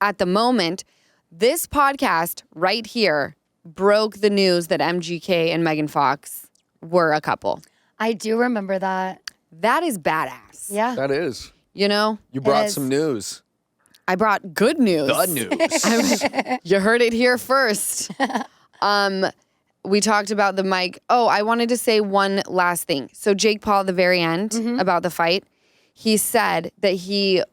At the moment, this podcast right here broke the news that MGK and Megan Fox were a couple. I do remember that. That is badass. Yeah. That is. You know? You brought some news. I brought good news. The news. You heard it here first. We talked about the mic. Oh, I wanted to say one last thing. So Jake Paul at the very end about the fight, he said that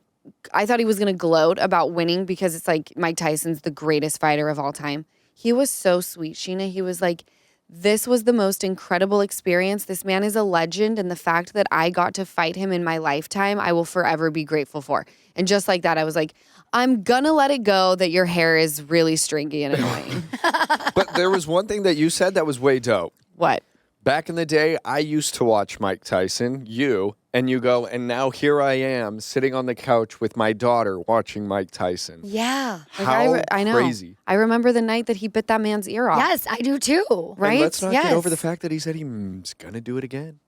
I thought he was going to gloat about winning because it's like Mike Tyson's the greatest fighter of all time. He was so sweet, Scheana. He was like, this was the most incredible experience. This man is a legend. And the fact that I got to fight him in my lifetime, I will forever be grateful for. And just like that, I was like, I'm going to let it go that your hair is really stringy and annoying. But there was one thing that you said that was way dope. What? Back in the day, I used to watch Mike Tyson, and you go, and now here I am sitting on the couch with my daughter watching Mike Tyson. Yeah. How I know. crazy. I remember the night that he bit that man's ear off. Yes, I do too. Right? And let's not Yes. get over the fact that he said he's going to do it again.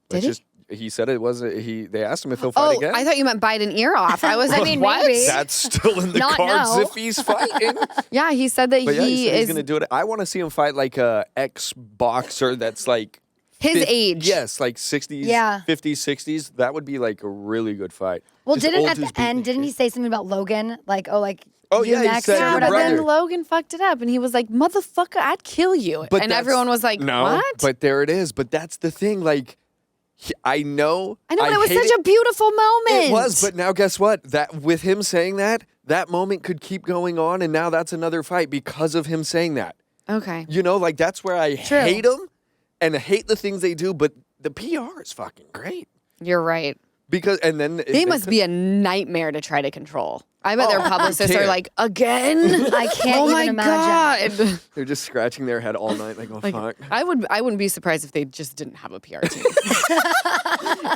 Did he? He said it wasn't. They asked him if he'll fight again. I thought you meant bite an ear off. I was like, mean, what? maybe. That's still in the Not cards no. if he's fighting. Yeah, he said that But yeah, he he said he's is going to do it. I want to see him fight like a ex-boxer that's like his age. Yes, like 60s, Yeah. 50s, 60s. That would be like a really good fight. Well, Just didn't old at the dudes beating end, didn't he shit. say something about Logan? Like, Oh, you yeah, he next said or your Yeah, whatever? but then brother. Logan fucked it up and he was like, motherfucker, I'd kill you. But And that's- everyone was like, no, what? but there it is. But that's the thing. Like, I know. I know, but it was hate such a beautiful moment. It was, but now guess what? That with him saying that moment could keep going on, and now that's another fight because of him saying that. Okay. You know, like that's where I True. hate them and I hate the things they do, but the PR is fucking great. You're right. Because and then They must be a nightmare to try to control. I bet their publicists are can't. like, again? I can't Oh even my imagine. God. They're just scratching their head all night, like, oh fuck. I wouldn't be surprised if they just didn't have a PR team.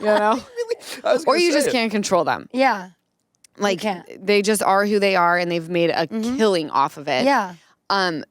You know? I was Or gonna you say just it. can't control them. Yeah. Like can't. they just are who they are and they've made a killing off of it. Yeah.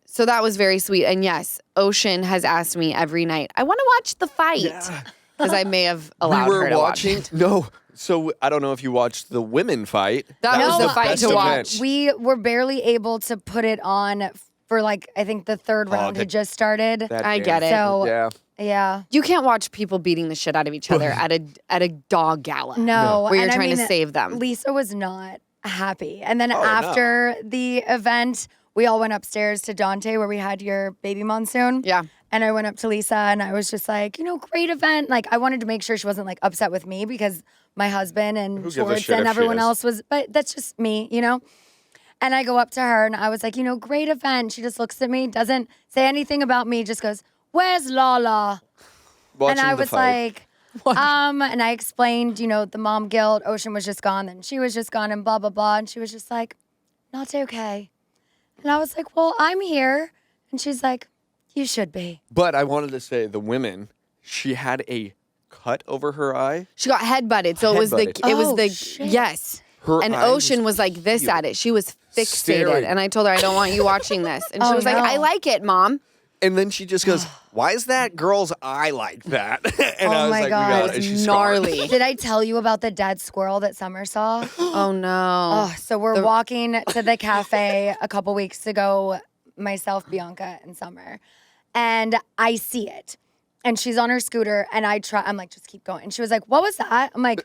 So that was very sweet. And yes, Ocean has asked me every night, I want to watch the fight. Because I may have allowed we were her to watching. watch it. No, so I don't know if you watched the women fight. That was No, the fight best to event. watch. We were barely able to put it on for like, I think the third round had just started. That I damn- get it. So, Yeah. yeah. You can't watch people beating the shit out of each other at a dog gala. No. Where you're and I trying to mean, save them. Lisa was not happy. And then no. after the event, we all went upstairs to Dante where we had your baby monsoon. Yeah. And I went up to Lisa and I was just like, great event. Like, I wanted to make sure she wasn't like upset with me because my husband and gives a Schwartz shit and if she everyone is? else was, but that's just me, And I go up to her and I was like, great event. She just looks at me, doesn't say anything about me, just goes, where's Lala? Watching And I the was fight. like, and I explained, the mom guilt, Ocean was just gone, then she was just gone and blah, blah, blah. And she was just like, not okay. And I was like, well, I'm here. And she's like, you should be. But I wanted to say the women, she had a cut over her eye. She got headbutted. So it was Headbutted. the Shit. yes. Her And eye Ocean was was like this at it. She was fixated. Staring. And I told her, I don't want you watching this. And she Oh, was like, no. I like it, Mom. And then she just goes, why is that girl's eye like that? And Oh I was my like, God. we got It it. was She's scarred. gnarly. Did I tell you about the dead squirrel that Summer saw? Oh no. Oh, so we're walking to the cafe a couple weeks ago, myself, Bianca, and Summer. And I see it. And she's on her scooter, and I'm like, just keep going. And she was like, what was that? I'm like,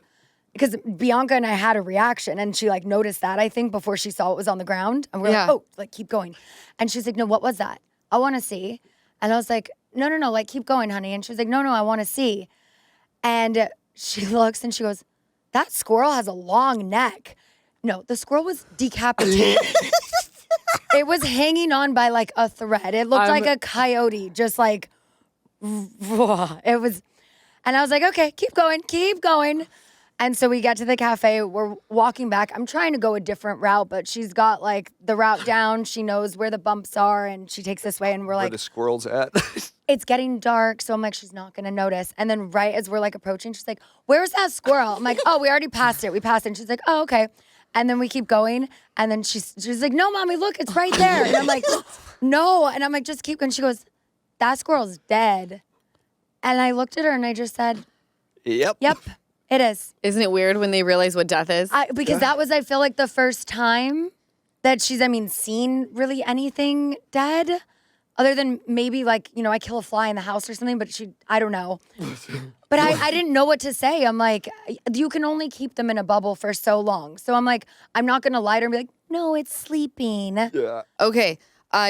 because Bianca and I had a reaction, and she like noticed that, I think, before she saw it was on the ground. And we're Yeah. like, oh, like, keep going. And she's like, no, what was that? I want to see. And I was like, no, like, keep going, honey. And she's like, no, I want to see. And she looks and she goes, that squirrel has a long neck. No, the squirrel was decapitated. It was hanging on by like a thread. It looked like a coyote, just like, it was. And I was like, okay, keep going. And so we get to the cafe. We're walking back. I'm trying to go a different route, but she's got like the route down. She knows where the bumps are, and she takes this way. And we're Where like, the squirrel's at. it's getting dark. So I'm like, she's not going to notice. And then right as we're like approaching, she's like, where's that squirrel? I'm like, oh, we already passed it. We passed it. And she's like, oh, okay. And then we keep going. And then she's like, no, mommy, look, it's right there. And I'm like, no. And I'm like, just keep going. She goes, that squirrel's dead. And I looked at her and I just said, Yep. It is. Isn't it weird when they realize what death is? Because that was, I feel like, the first time that she's, seen really anything dead. Other than maybe like, I kill a fly in the house or something, but I don't know. But I didn't know what to say. I'm like, you can only keep them in a bubble for so long. So I'm like, I'm not going to lie to her and be like, no, it's sleeping. Yeah. Okay.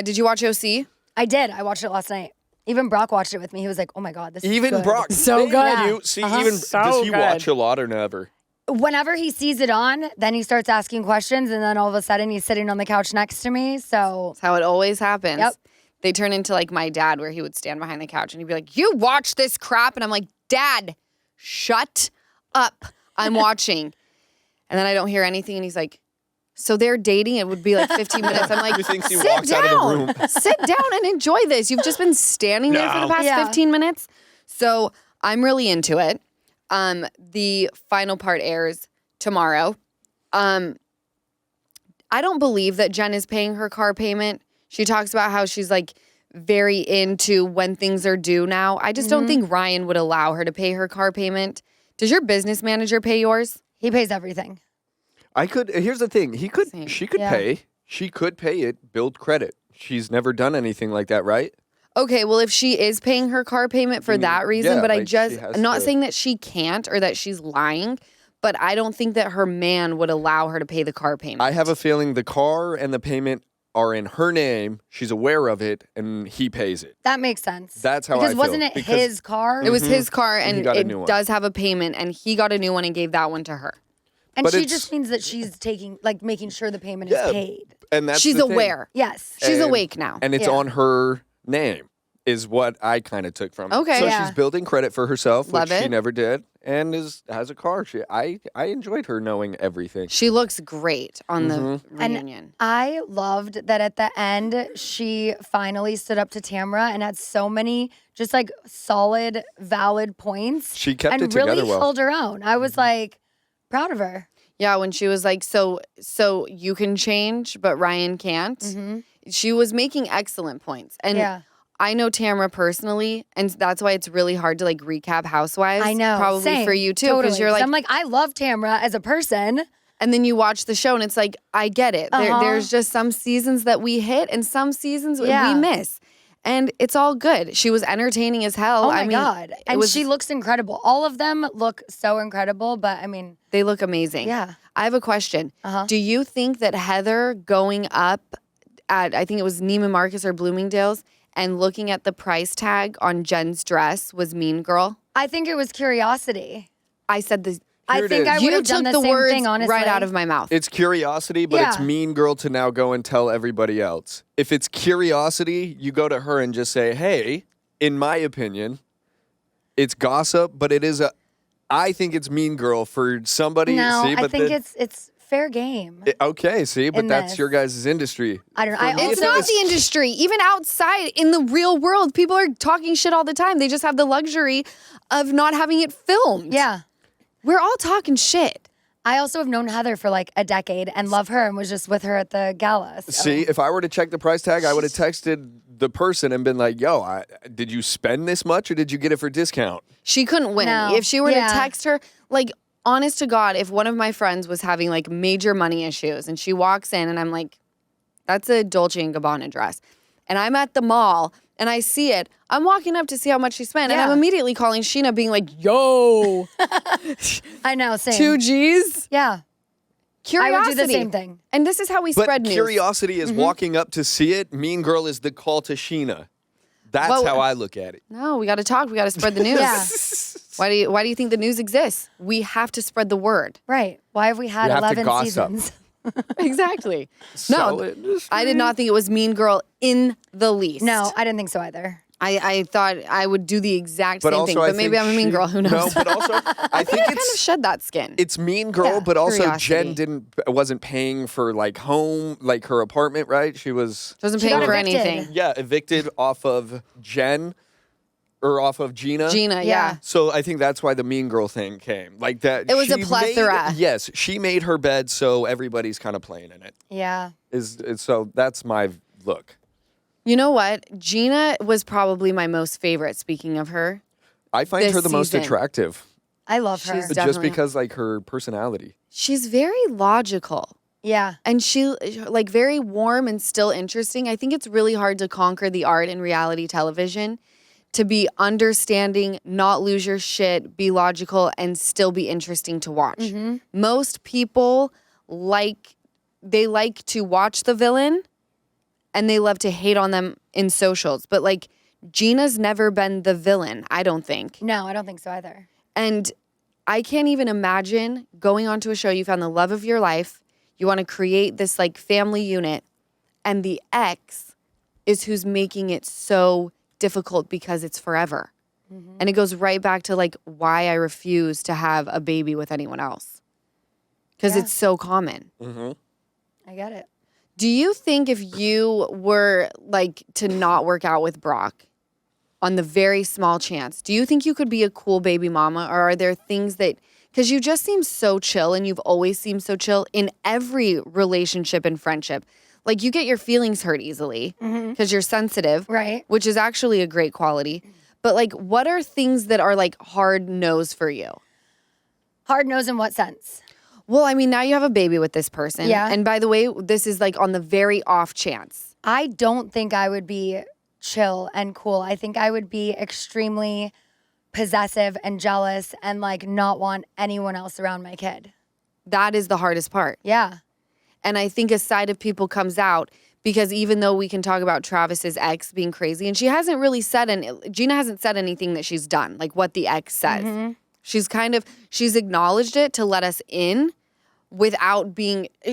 Did you watch OC? I did. I watched it last night. Even Brock watched it with me. He was like, oh my God, this is Even good. Brock. So good. Man, you see, even So does he good. watch a lot or never? Whenever he sees it on, then he starts asking questions, and then all of a sudden he's sitting on the couch next to me. So That's how it always happens. Yep. They turn into like my dad, where he would stand behind the couch and he'd be like, you watch this crap. And I'm like, Dad, shut up. I'm watching. And then I don't hear anything. And he's like, so they're dating. It would be like 15 minutes. I'm like, He thinks he sit walks down. out of the room. Sit down and enjoy this. You've just been standing there for the No. past Yeah. 15 minutes. So I'm really into it. The final part airs tomorrow. I don't believe that Jen is paying her car payment. She talks about how she's like very into when things are due now. I just don't think Ryan would allow her to pay her car payment. Does your business manager pay yours? he pays everything. Here's the thing. Same. She could Yeah. pay. She could pay it, build credit. She's never done anything like that, right? Okay, well, if she is paying her car payment for that reason, yeah, but like, she has I'm not to- saying that she can't or that she's lying, but I don't think that her man would allow her to pay the car payment. I have a feeling the car and the payment are in her name. She's aware of it, and he pays it. That makes sense. That's how because I feel, wasn't it because- his car? It was his car, And he and got a it new one. does have a payment, and he got a new one and gave that one to her. and but she it's- just means that she's making sure the payment Yeah. is paid. And that's She's the thing. aware. Yes. She's And- awake now. And it's Yeah. on her name, is what I kind of took from it. Okay. So Yeah. she's building credit for herself, Love which she it. never did, and has a car. I enjoyed her knowing everything. She looks great on the And reunion. I loved that at the end, she finally stood up to Tamra and had so many just like solid, valid points. She kept and it together really well. held her own. I was like proud of her. Yeah, when she was like, so you can change, but Ryan can't. She was making excellent points. And Yeah. I know Tamra personally, and that's why it's really hard to like recap Housewives. I know. Probably Same. for you too. Totally. Because you're like, I'm like, I love Tamra as a person. and then you watch the show and it's like, I get it. There's just some seasons that we hit and some seasons Yeah. we miss. And it's all good. She was entertaining as hell. Oh my I mean, God. it And was- she looks incredible. All of them look so incredible, but I mean, They look amazing. Yeah. I have a question. Uh-huh. Do you think that Heather going up at, I think it was Neiman Marcus or Bloomingdale's, and looking at the price tag on Jen's dress was Mean Girl? I think it was curiosity. I said this. I Here it think is. I would You have done took the the same words thing, honestly. right out of my mouth. It's curiosity, but it's Yeah. mean girl to now go and tell everybody else. If it's curiosity, you go to her and just say, hey, in my opinion, it's gossip, but I think it's mean girl for somebody. No, see, I but think it's fair game. okay, see, but in that's this. your guys' industry. I don't know. For I me, also- It's not the industry. Even outside in the real world, people are talking shit all the time. They just have the luxury of not having it filmed. Yeah. We're all talking shit. I also have known Heather for like a decade and love her and was just with her at the gala. So. See, if I were to check the price tag, I would have texted the person and been like, yo, did you spend this much or did you get it for discount? She couldn't win. No. If she were Yeah. to text her, like, honest to God, if one of my friends was having like major money issues and she walks in and I'm like, that's a Dolce & Gabbana dress. And I'm at the mall and I see it, I'm walking up to see how much she spent. And Yeah. I'm immediately calling Scheana being like, yo, I know, same. 2 G's? Yeah. Curiosity. I would do the same thing. And this is how we But spread news. curiosity is walking up to see it. Mean girl is the call to Scheana. That's Well, how I look at it. No, we got to talk. We got to spread the news. Yeah. Why do you think the news exists? We have to spread the word. Right. Why have we had You have to 11 gossip. seasons? Exactly. Sell No, industry. I did not think it was Mean Girl in the least. No, I didn't think so either. I thought I would do the exact But same also, thing, I but maybe think I'm a mean she- girl. Who knows? No, but also, I think kind of it's shed that skin. it's mean girl, Yeah, but also Jen curiosity. wasn't paying for like home, like her apartment, right? She was Doesn't She pay got for evicted. anything. evicted off of Jen or off of Gina. Gina, Yeah. yeah. So I think that's why the mean girl thing came. Like that. It was a she plethora. Yes, she made her bed, so everybody's kind of playing in it. Yeah. So that's my look. You know what? Gina was probably my most favorite, speaking of her. I find This her the most season. attractive, I love her. She's just Definitely. because like her personality. She's very logical. Yeah. And she, like, very warm and still interesting. I think it's really hard to conquer the art in reality television, to be understanding, not lose your shit, be logical, and still be interesting to watch. Mm-hmm. Most people like to watch the villain, and they love to hate on them in socials. But, like, Gina's never been the villain, I don't think. No, I don't think so either. And I can't even imagine going onto a show, you found the love of your life, you want to create this like family unit, and the ex is who's making it so difficult because it's forever. Mm-hmm. And it goes right back to like why I refuse to have a baby with anyone else. Because Yeah. it's so common. Mm-hmm. I get it. Do you think if you were like to not work out with Brock on the very small chance, do you think you could be a cool baby mama? Or are there things that, because you just seem so chill and you've always seemed so chill in every relationship and friendship. Like you get your feelings hurt easily because you're sensitive, Right. which is actually a great quality. But like, what are things that are like hard no's for you? Hard nose in what sense? Well, I mean, now you have a baby with this person. Yeah. And by the way, this is like on the very off chance. I don't think I would be chill and cool. I think I would be extremely possessive and jealous and like not want anyone else around my kid. That is the hardest part. Yeah. And I think a side of people comes out because even though we can talk about Travis's ex being crazy, and she hasn't really said, Gina hasn't said anything that she's done, like what the ex says. She's acknowledged it to let us in without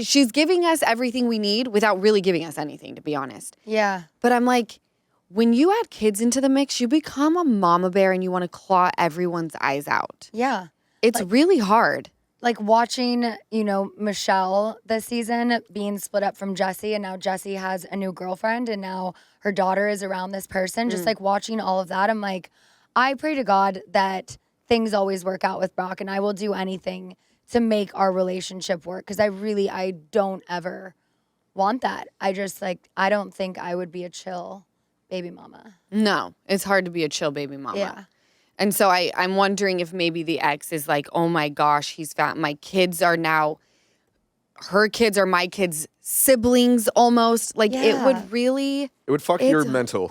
she's giving us everything we need without really giving us anything, to be honest. Yeah. But I'm like, when you add kids into the mix, you become a mama bear and you want to claw everyone's eyes out. Yeah. It's really hard. Like watching, Michelle this season being split up from Jesse, and now Jesse has a new girlfriend and now her daughter is around this person. Just like watching all of that, I'm like, I pray to God that things always work out with Brock, and I will do anything to make our relationship work because I don't ever want that. I don't think I would be a chill baby mama. No, it's hard to be a chill baby mama. Yeah. And so I'm wondering if maybe the ex is like, oh my gosh, he's fat. My kids are now, her kids are my kids' siblings almost. Like it Yeah. would really, It would fuck your mental.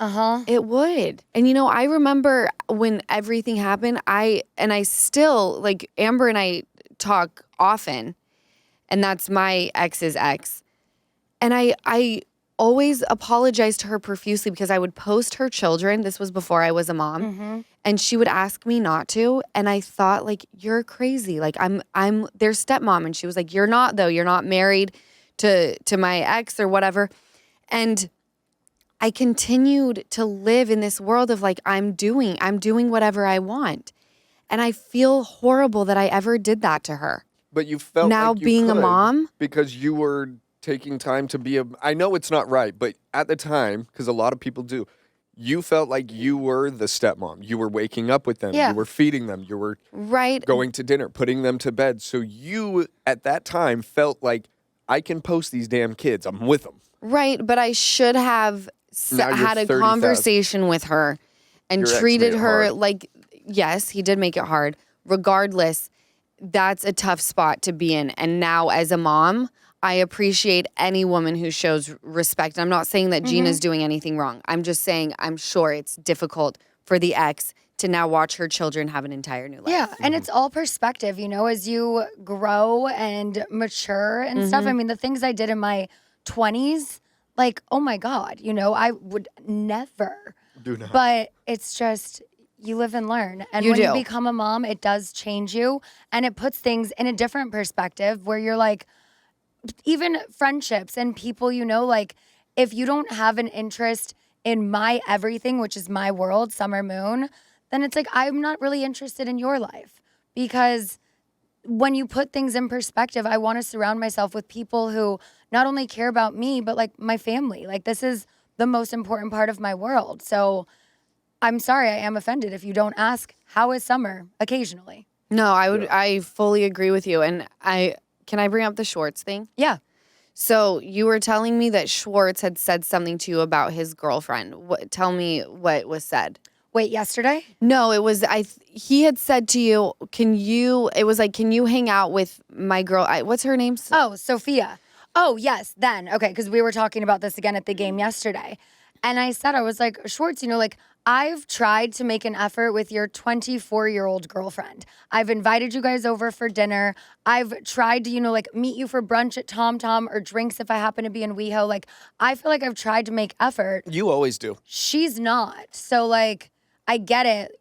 it would. And I remember when everything happened, I still, like Amber and I talk often, and that's my ex's ex. And I always apologized to her profusely because I would post her children. This was before I was a mom. And she would ask me not to. And I thought, like, you're crazy. Like, I'm their stepmom. And she was like, you're not, though. You're not married to my ex or whatever. And I continued to live in this world of like, I'm doing whatever I want. And I feel horrible that I ever did that to her. But you felt Now like you being a could mom? because you were taking time to be I know it's not right, but at the time, because a lot of people do, you felt like you were the stepmom. You were waking up with them. Yeah. You were feeding them. You were Right. going to dinner, putting them to bed. So you, at that time, felt like, I can post these damn kids. I'm with them. Right. But I should have Now you're had a 30,000. conversation with her and Your ex treated made it her hard. like, yes, he did make it hard. Regardless, that's a tough spot to be in. And now as a mom, I appreciate any woman who shows respect. I'm not saying that Gina's doing anything wrong. I'm just saying I'm sure it's difficult for the ex to now watch her children have an entire new life. Yeah, and it's all perspective, as you grow and mature and stuff. I mean, the things I did in my 20s, like, oh my God, I would never. Do not. But it's just, you live and learn. And You when you do. become a mom, it does change you. And it puts things in a different perspective where you're like, even friendships and people, like, if you don't have an interest in my everything, which is my world, summer moon, then it's like I'm not really interested in your life. Because when you put things in perspective, I want to surround myself with people who not only care about me, but like my family. Like this is the most important part of my world. So I'm sorry, I am offended if you don't ask, how is summer occasionally? No, I fully agree with you. And can I bring up the Schwartz thing? Yeah. So you were telling me that Schwartz had said something to you about his girlfriend. Tell me what was said. Wait, yesterday? No, it was he had said to you, can you hang out with my girl? What's her name? Oh, Sophia. Oh, yes, then. Okay, because we were talking about this again at the game yesterday. And I said, I was like, Schwartz, like, I've tried to make an effort with your 24-year-old girlfriend. I've invited you guys over for dinner. I've tried to, like, meet you for brunch at Tom Tom or drinks if I happen to be in WeHo. Like, I feel like I've tried to make effort. You always do. She's not. So, like, I get it,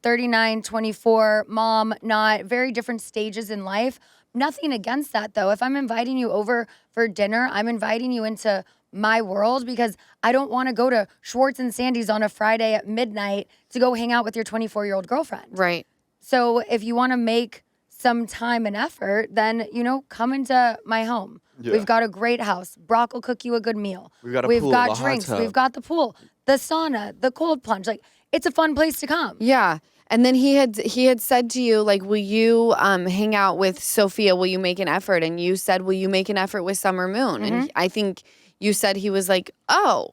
39, 24, mom, not, very different stages in life. Nothing against that, though. If I'm inviting you over for dinner, I'm inviting you into my world because I don't want to go to Schwartz and Sandy's on a Friday at midnight to go hang out with your 24-year-old girlfriend. Right. So if you want to make some time and effort, then, come into my home. Yeah. We've got a great house. Brock will cook you a good meal. We've got We've pool, got drinks. We've got the pool, the sauna, the cold plunge. Like, it's a fun place to come. Yeah. And then he had said to you, like, will you hang out with Sophia? Will you make an effort? And you said, will you make an effort with Summer Moon? Mm-hmm. And I think you said he was like, oh.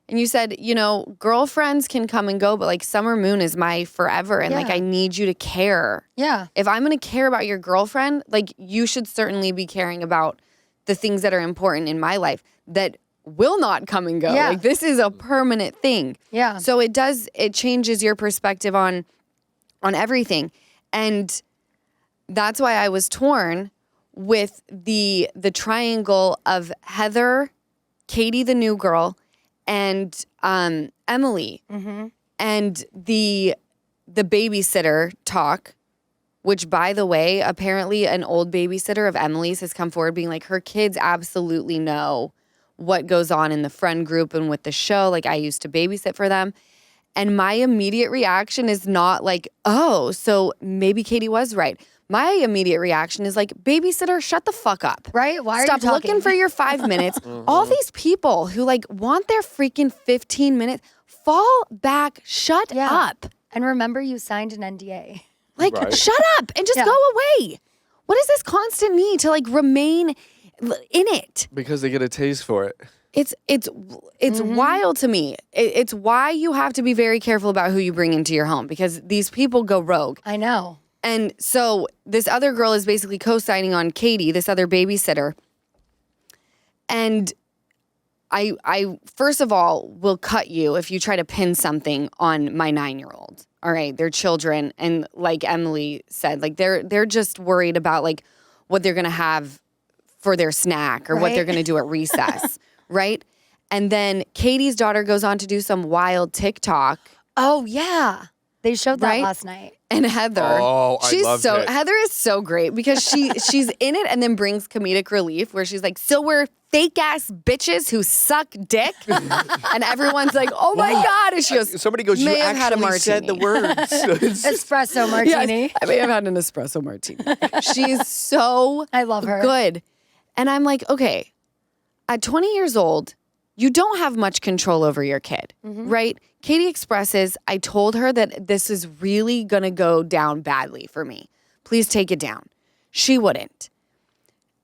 And you said, girlfriends can come and go, but like Summer Moon is my forever. And like, I need you to care. Yeah. If I'm going to care about your girlfriend, like you should certainly be caring about the things that are important in my life that will not come and go. Yeah. Like this is a permanent thing. Yeah. So it changes your perspective on everything. And that's why I was torn with the triangle of Heather, Katie, the new girl, and Emily. Mm-hmm. And the babysitter talk, which, by the way, apparently an old babysitter of Emily's has come forward being like, her kids absolutely know what goes on in the friend group and with the show. Like, I used to babysit for them. And my immediate reaction is not like, oh, so maybe Katie was right. My immediate reaction is like, babysitter, shut the fuck up. Right? Why are Stop you talking? looking for your 5 minutes. All these people who like want their freaking 15 minutes, fall back, shut up. And remember, you signed an NDA. Like, shut up and just go away. What is this constant need to like remain in it? Because they get a taste for it. It's mm-hmm. wild to me. It's why you have to be very careful about who you bring into your home because these people go rogue. I know. And so this other girl is basically co-signing on Katie, this other babysitter. And I first of all will cut you if you try to pin something on my 9-year-old. All right, they're children, and like Emily said, like they're just worried about like what they're gonna have for their snack or what they're gonna do at recess, right? And then Katie's daughter goes on to do some wild TikTok. Oh yeah, they showed that last night. And Heather, Heather is so great because she's in it and then brings comedic relief where she's like, so we're fake ass bitches who suck dick, and everyone's like, oh my god, and she goes, somebody goes, you actually said the words. Espresso martini. Yes, I may have had an espresso martini. She's so I love her. Good, and I'm like, okay, at 20 years old, you don't have much control over your kid, right? Katie expresses, I told her that this is really going to go down badly for me. Please take it down. She wouldn't.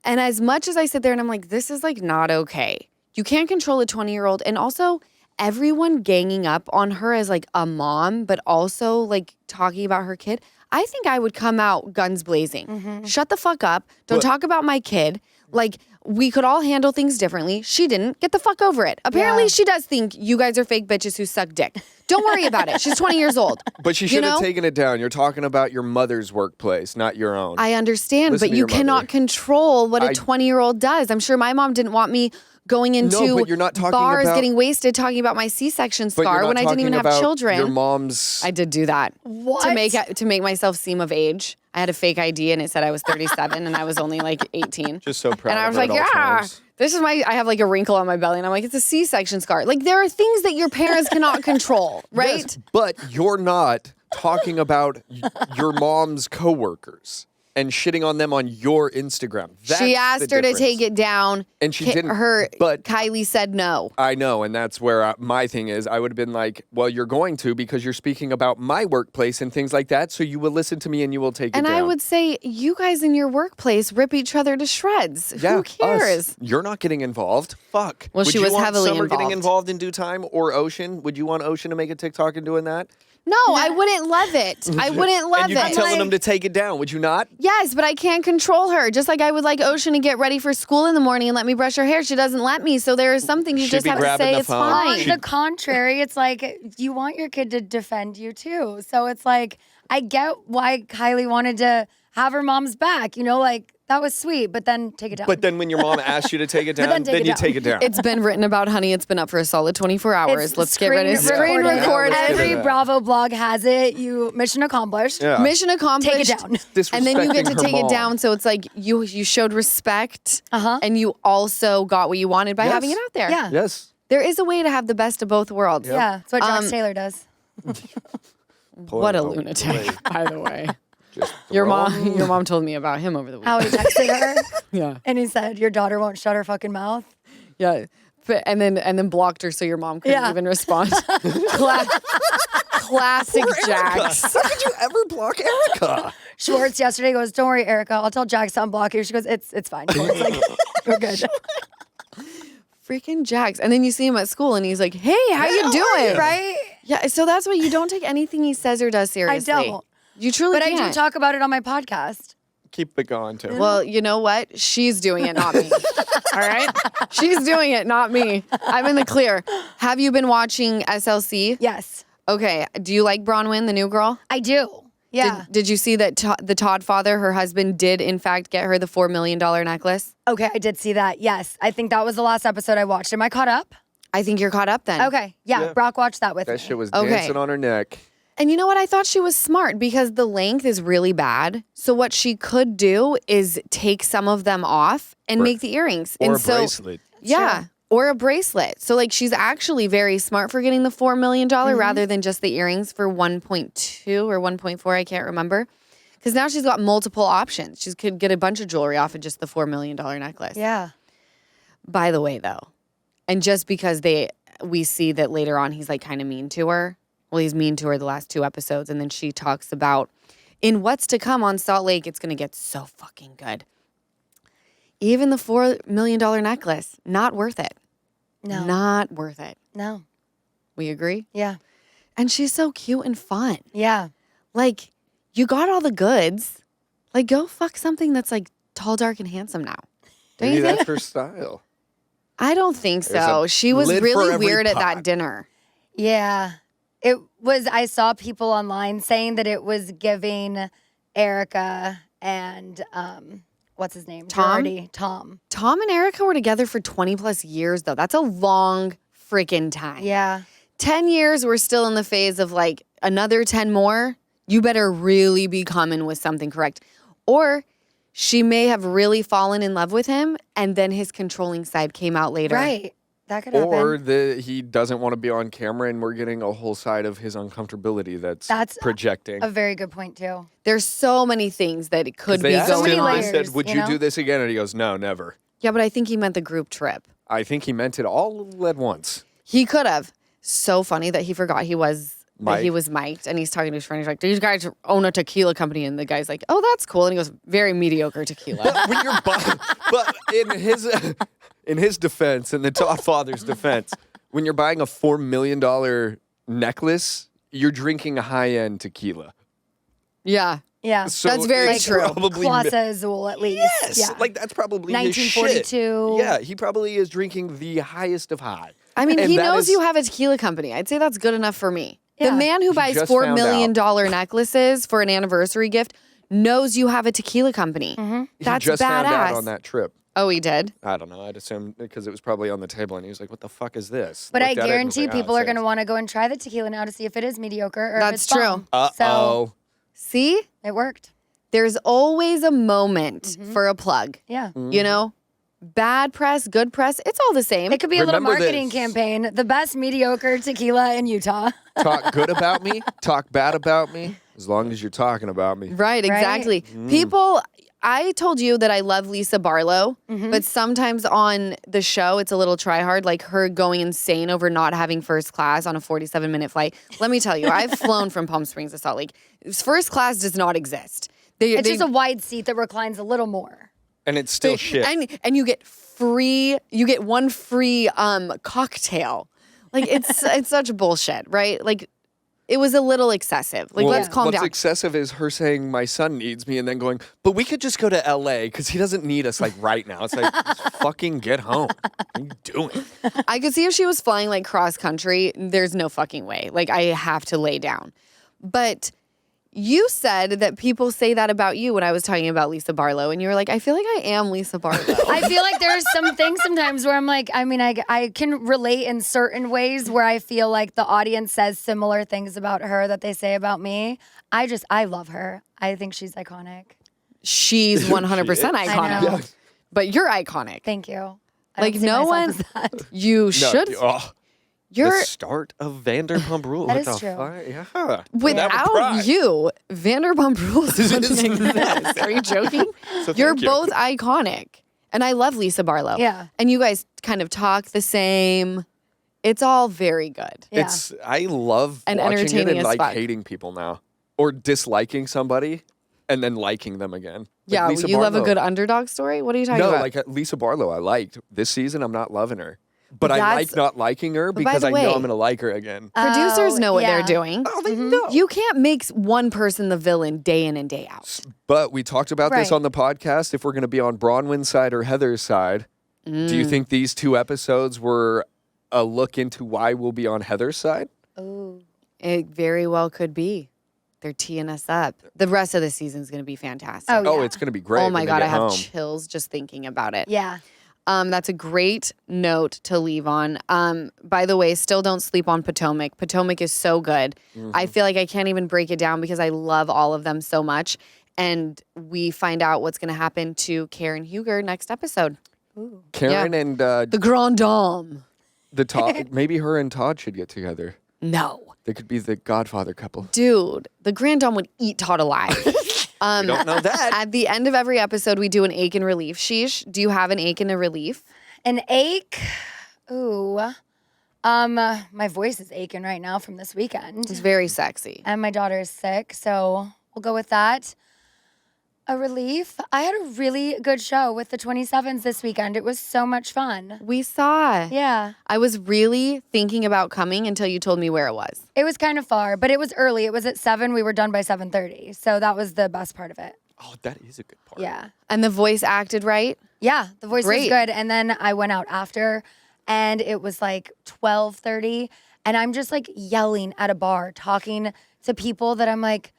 And as much as I sit there and I'm like, this is like not okay. You can't control a 20-year-old. And also everyone ganging up on her as like a mom, but also like talking about her kid. I think I would come out guns blazing. Mm-hmm. Shut the fuck up. Don't talk about my kid. Like, we could all handle things differently. She didn't. Get the fuck over it. Apparently, she does think you guys are fake bitches who suck dick. Don't worry about it. She's 20 years old. But she should have taken it down. You're talking about your mother's workplace, not your own. I understand, but you cannot control what a 20-year-old does. I'm sure my mom didn't want me going into bars, getting wasted, talking about my C-section scar when I didn't even have children. Your mom's. I did do that. What? To make myself seem of age. I had a fake ID and it said I was 37 and I was only like 18. Just so proud. And I was like, yeah. This is I have like a wrinkle on my belly, and I'm like, it's a C-section scar. Like, there are things that your parents cannot control, right? Yes, but you're not talking about your mom's coworkers and shitting on them on your Instagram. That's she asked her to difference. take it down, and she didn't. But Kylie said no. I know, and that's where my thing is. I would have been like, well, you're going to because you're speaking about my workplace and things like that, so you will listen to me and you will take it down. And I would say, you guys in your workplace rip each other to shreds. Yeah, who cares? us. You're not getting involved. Fuck. Well, she was heavily Summer involved. getting involved in due time, or Ocean? Would you want Ocean to make a TikTok and doing that? No, I wouldn't love it. I wouldn't love And you'd be it. telling them to take it down, would you not? Yes, but I can't control her. Just like I would like Ocean to get ready for school in the morning and let me brush her hair. She doesn't let me. So there is something you She'd just be have to grabbing say the it's phone. fine. On the contrary, it's like you want your kid to defend you too. So it's like I get why Kylie wanted to have her mom's back. You know, like that was sweet, but then take it down. But then when your mom asks you to take it down, then take it you down. take it down. It's been written about, honey. It's been up for a solid 24 hours. It's Let's get ready to screen screen recorded. record Yeah, let's it. get Every it. Bravo blog has it. You mission accomplished. Yeah. Mission accomplished. Take it down. And then you get to Disrespecting her take it mom. down. So it's like you showed respect, Uh-huh. and you also got what you wanted by Yes. having it out there. Yeah. Yes. There is a way to have the best of both worlds. Yeah. That's what Josh Taylor does. What a Boy, lunatic, by the way. Just Your throw mom told me about him over the How weekend. he texted her Yeah. and he said, "Your daughter won't shut her fucking mouth." Yeah. And then blocked her so your mom couldn't Yeah. even respond. Classic Jax. How could you ever block Erica? Schwartz yesterday goes, "Don't worry, Erica. I'll tell Jax to unblock you." She goes, "It's fine." It's like, we're good. Freaking Jax. And then you see him at school and he's like, hey, how you doing? Right? Yeah. So that's why you don't take anything he says or does seriously. don't. You truly But I can't. do talk about it on my podcast. Keep it going, too. Well, you know what? She's doing it, not me. All right? She's doing it, not me. I'm in the clear. Have you been watching SLC? Yes, Okay. Do you like Bronwyn, the new girl? I do. Yeah. Did you see that the Todd father, her husband, did in fact get her the $4 million necklace? Okay, I did see that. Yes. I think that was the last episode I watched. Am I caught up? I think you're caught up then. Okay. Yeah. Brock watched that with me. that shit was Okay. dancing on her neck. And you know what? I thought she was smart because the length is really bad. So what she could do is take some of them off and make the earrings. Or and a so, bracelet. Yeah. Or a bracelet. So like she's actually very smart for getting the $4 million rather than just the earrings for 1.2 or 1.4. I can't remember. Because now she's got multiple options. She could get a bunch of jewelry off of just the $4 million necklace. Yeah. By the way, though, and just because we see that later on he's like kind of mean to her. Well, he's mean to her the last 2 episodes. And then she talks about in what's to come on Salt Lake, it's going to get so fucking good. Even the $4 million necklace, not worth it. No. Not worth it. No. We agree? Yeah. And she's so cute and fun. Yeah. Like, you got all the goods. Like, go fuck something that's like tall, dark, and handsome now. Don't Maybe you think? that's her style. I don't think There's so. a She was lid for really every weird at pot. that dinner. Yeah. It was, I saw people online saying that it was giving Erica and, what's his name? Tom? Gerardi. Tom. Tom and Erica were together for 20 plus years, though. That's a long freaking time. Yeah. 10 years, we're still in the phase of like another 10 more. You better really be coming with something correct. Or she may have really fallen in love with him and then his controlling side came out later. Right. That could happen. Or he doesn't want to be on camera and we're getting a whole side of his uncomfortability that's projecting. A very good point, too. There's so many things that it could They be asked going him, on. they layers, said, would you you know? do this again? And he goes, no, never. Yeah, but I think he meant the group trip. I think he meant it all at once. He could have. So funny that he forgot he was Mike. mic'd and he's talking to his friend. He's like, these guys own a tequila company. And the guy's like, oh, that's cool. And he goes, very mediocre tequila. When you're but in his defense, in the Todd father's defense, when you're buying a $4 million necklace, you're drinking a high-end tequila. Yeah. Yeah. So That's very it's true. Probably Class Azul, at least. yes, Yeah. like that's probably his 1942. shit. Yeah, he probably is drinking the highest of high. I mean, And he that knows is- you have a tequila company. I'd say that's good enough for me. Yeah. The man who buys just $4 found million necklaces for an anniversary gift knows you have a tequila company. That's he just badass. found out on that trip. Oh, he did? I don't know. I'd assume because it was probably on the table, and he was like, "What the fuck is this?" But I Looked at it and was guarantee like, "Ah, people are it's going to want to go and try the tequila now to see if it is mediocre or That's if it's true. bomb. Uh-oh. So See? it worked. There's always a moment for a plug. Yeah. You know? bad press, good press, it's all the same. It could be a little Remember marketing this. campaign. The best mediocre tequila in Utah. Talk good about me, talk bad about me, as long as you're talking about me. Right, exactly. People, I told you that I love Lisa Barlow, but sometimes on the show, it's a little try hard, like her going insane over not having first class on a 47-minute flight. Let me tell you, I've flown from Palm Springs to Salt Lake. First class does not exist. It's just a wide seat that reclines a little more. And it's still shit. And you get one free cocktail. Like it's such bullshit, right? Like it was a little excessive. Like let's calm what's down. excessive is her saying my son needs me and then going, but we could just go to LA because he doesn't need us like right now. It's like, just fucking get home. What are you doing? I could see if she was flying like cross country, there's no fucking way. Like I have to lay down. But you said that people say that about you when I was talking about Lisa Barlow, and you were like, I feel like I am Lisa Barlow. I feel like there's some things sometimes where I'm like, I mean, I can relate in certain ways where I feel like the audience says similar things about her that they say about me. I love her. I think she's iconic. She's 100% I iconic. know. But you're iconic. Thank you. I Like don't see no myself one, as that. you should. You're the start of Vanderpump Rules. That What is the true. fuck? Yeah. without you, Vanderpump Rules wouldn't exist. Are you joking? So You're thank you. both iconic. And I love Lisa Barlow. Yeah. And you guys kind of talk the same. It's all very good. Yeah. I love And watching it entertaining and as like fuck. hating people now. Or disliking somebody and then liking them again. Like Yeah, Lisa you love a Barlow. good underdog story? What are you talking No, about? like Lisa Barlow I liked. This season I'm not loving her. But I That's- like not liking her But by because the I way- know I'm going to like her again. Producers know what yeah. they're doing. Oh, they know. You can't make one person the villain day in and day out. But we talked about this Right. on the podcast. If we're going to be on Bronwyn's side or Heather's side, do you think these 2 episodes were a look into why we'll be on Heather's side? Ooh. It very well could be. They're teeing us up. The rest of the season is going to be fantastic. Oh, Oh, yeah. it's going to be great. Oh my when they God, get I have home. chills just thinking about it. Yeah. That's a great note to leave on. By the way, still don't sleep on Potomac. Potomac is so good. I feel like I can't even break it down because I love all of them so much. And we find out what's going to happen to Karen Huger next episode. Karen and The Grand Dame. the Todd. Maybe her and Todd should get together. No. They could be the Godfather couple. Dude, the Grand Dame would eat Todd alive. We don't know that. At the end of every episode, we do an ache and relief. Sheesh, do you have an ache and a relief? An ache. Ooh. My voice is aching right now from this weekend. It's very sexy. And my daughter is sick, so we'll go with that. A relief. I had a really good show with the 27s this weekend. It was so much fun. We saw. Yeah. I was really thinking about coming until you told me where it was. It was kind of far, but it was early. It was at 7. We were done by 7:30. So that was the best part of it. Oh, that is a good part. Yeah. And the voice acted right. Yeah, the voice Great. was good. And then I went out after and it was like 12:30 and I'm just like yelling at a bar, talking to people that I'm like,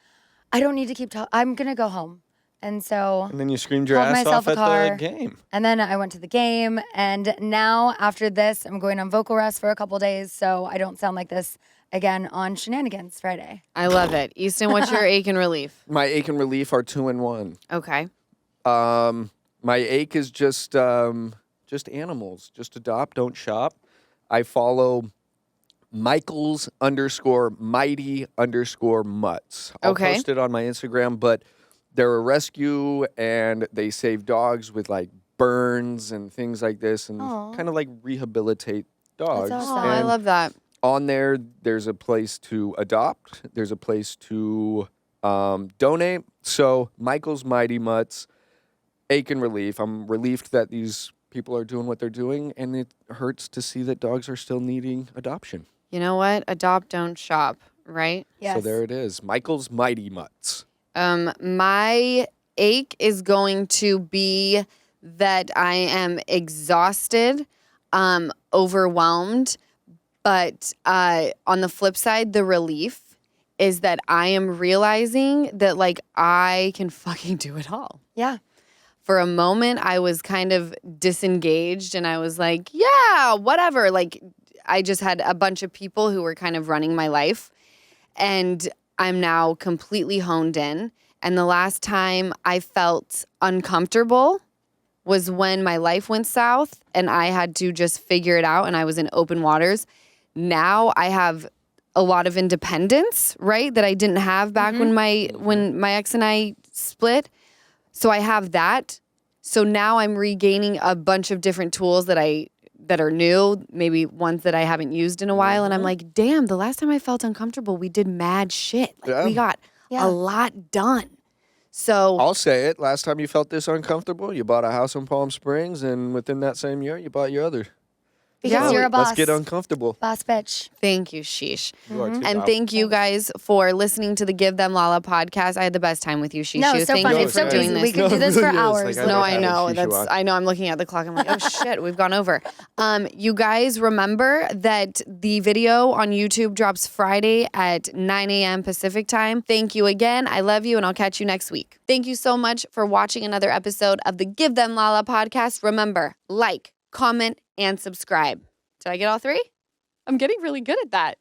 I don't need to keep talking. I'm going to go home. And so, And then you screamed your Called ass myself off a at car. the game. and then I went to the game. And now after this, I'm going on vocal rest for a couple days. So I don't sound like this again on Shenanigans Friday. I love it. Easton, what's your ache and relief? My ache and relief are 2 in 1. Okay. My ache is just animals. Just adopt, don't shop. I follow Michaels_mighty_mutts. I'll Okay. post it on my Instagram, but they're a rescue and they save dogs with like burns and things like this and Aw. kind of like rehabilitate dogs. awesome. Oh, I And love that. on there's a place to adopt. There's a place to donate. So Michael's Mighty Mutts, ache and relief. I'm relieved that these people are doing what they're doing, and it hurts to see that dogs are still needing adoption. You know what? Adopt, don't shop, right? Yes. So there it is. Michael's Mighty Mutts. My ache is going to be that I am exhausted, overwhelmed, but on the flip side, the relief is that I am realizing that like I can fucking do it all. Yeah. For a moment, I was kind of disengaged and I was like, yeah, whatever. Like, I just had a bunch of people who were kind of running my life. And I'm now completely honed in. And the last time I felt uncomfortable was when my life went south and I had to just figure it out and I was in open waters. Now I have a lot of independence, right? That I didn't have back when my ex and I split. So I have that. So now I'm regaining a bunch of different tools that are new, maybe ones that I haven't used in a while. And I'm like, damn, the last time I felt uncomfortable, we did mad shit. Like we got a lot done. So I'll say it. Last time you felt this uncomfortable, you bought a house in Palm Springs, and within that same year, you bought your other. Because you're a boss. Let's get uncomfortable. Boss bitch. thank you, Sheesh. You are too, And pal. thank you guys for listening to the Give Them Lala podcast. I had the best time with you, Shishu. No, it's so Thank fun. you It's for so doing easy. this. We can do this for hours. No, I know. I know. I'm looking at the clock. I'm like, oh shit, we've gone over. You guys remember that the video on YouTube drops Friday at 9 a.m. Pacific time. Thank you again. I love you, and I'll catch you next week. Thank you so much for watching another episode of the Give Them Lala podcast. Remember, like, comment, and subscribe. Did I get all three? I'm getting really good at that.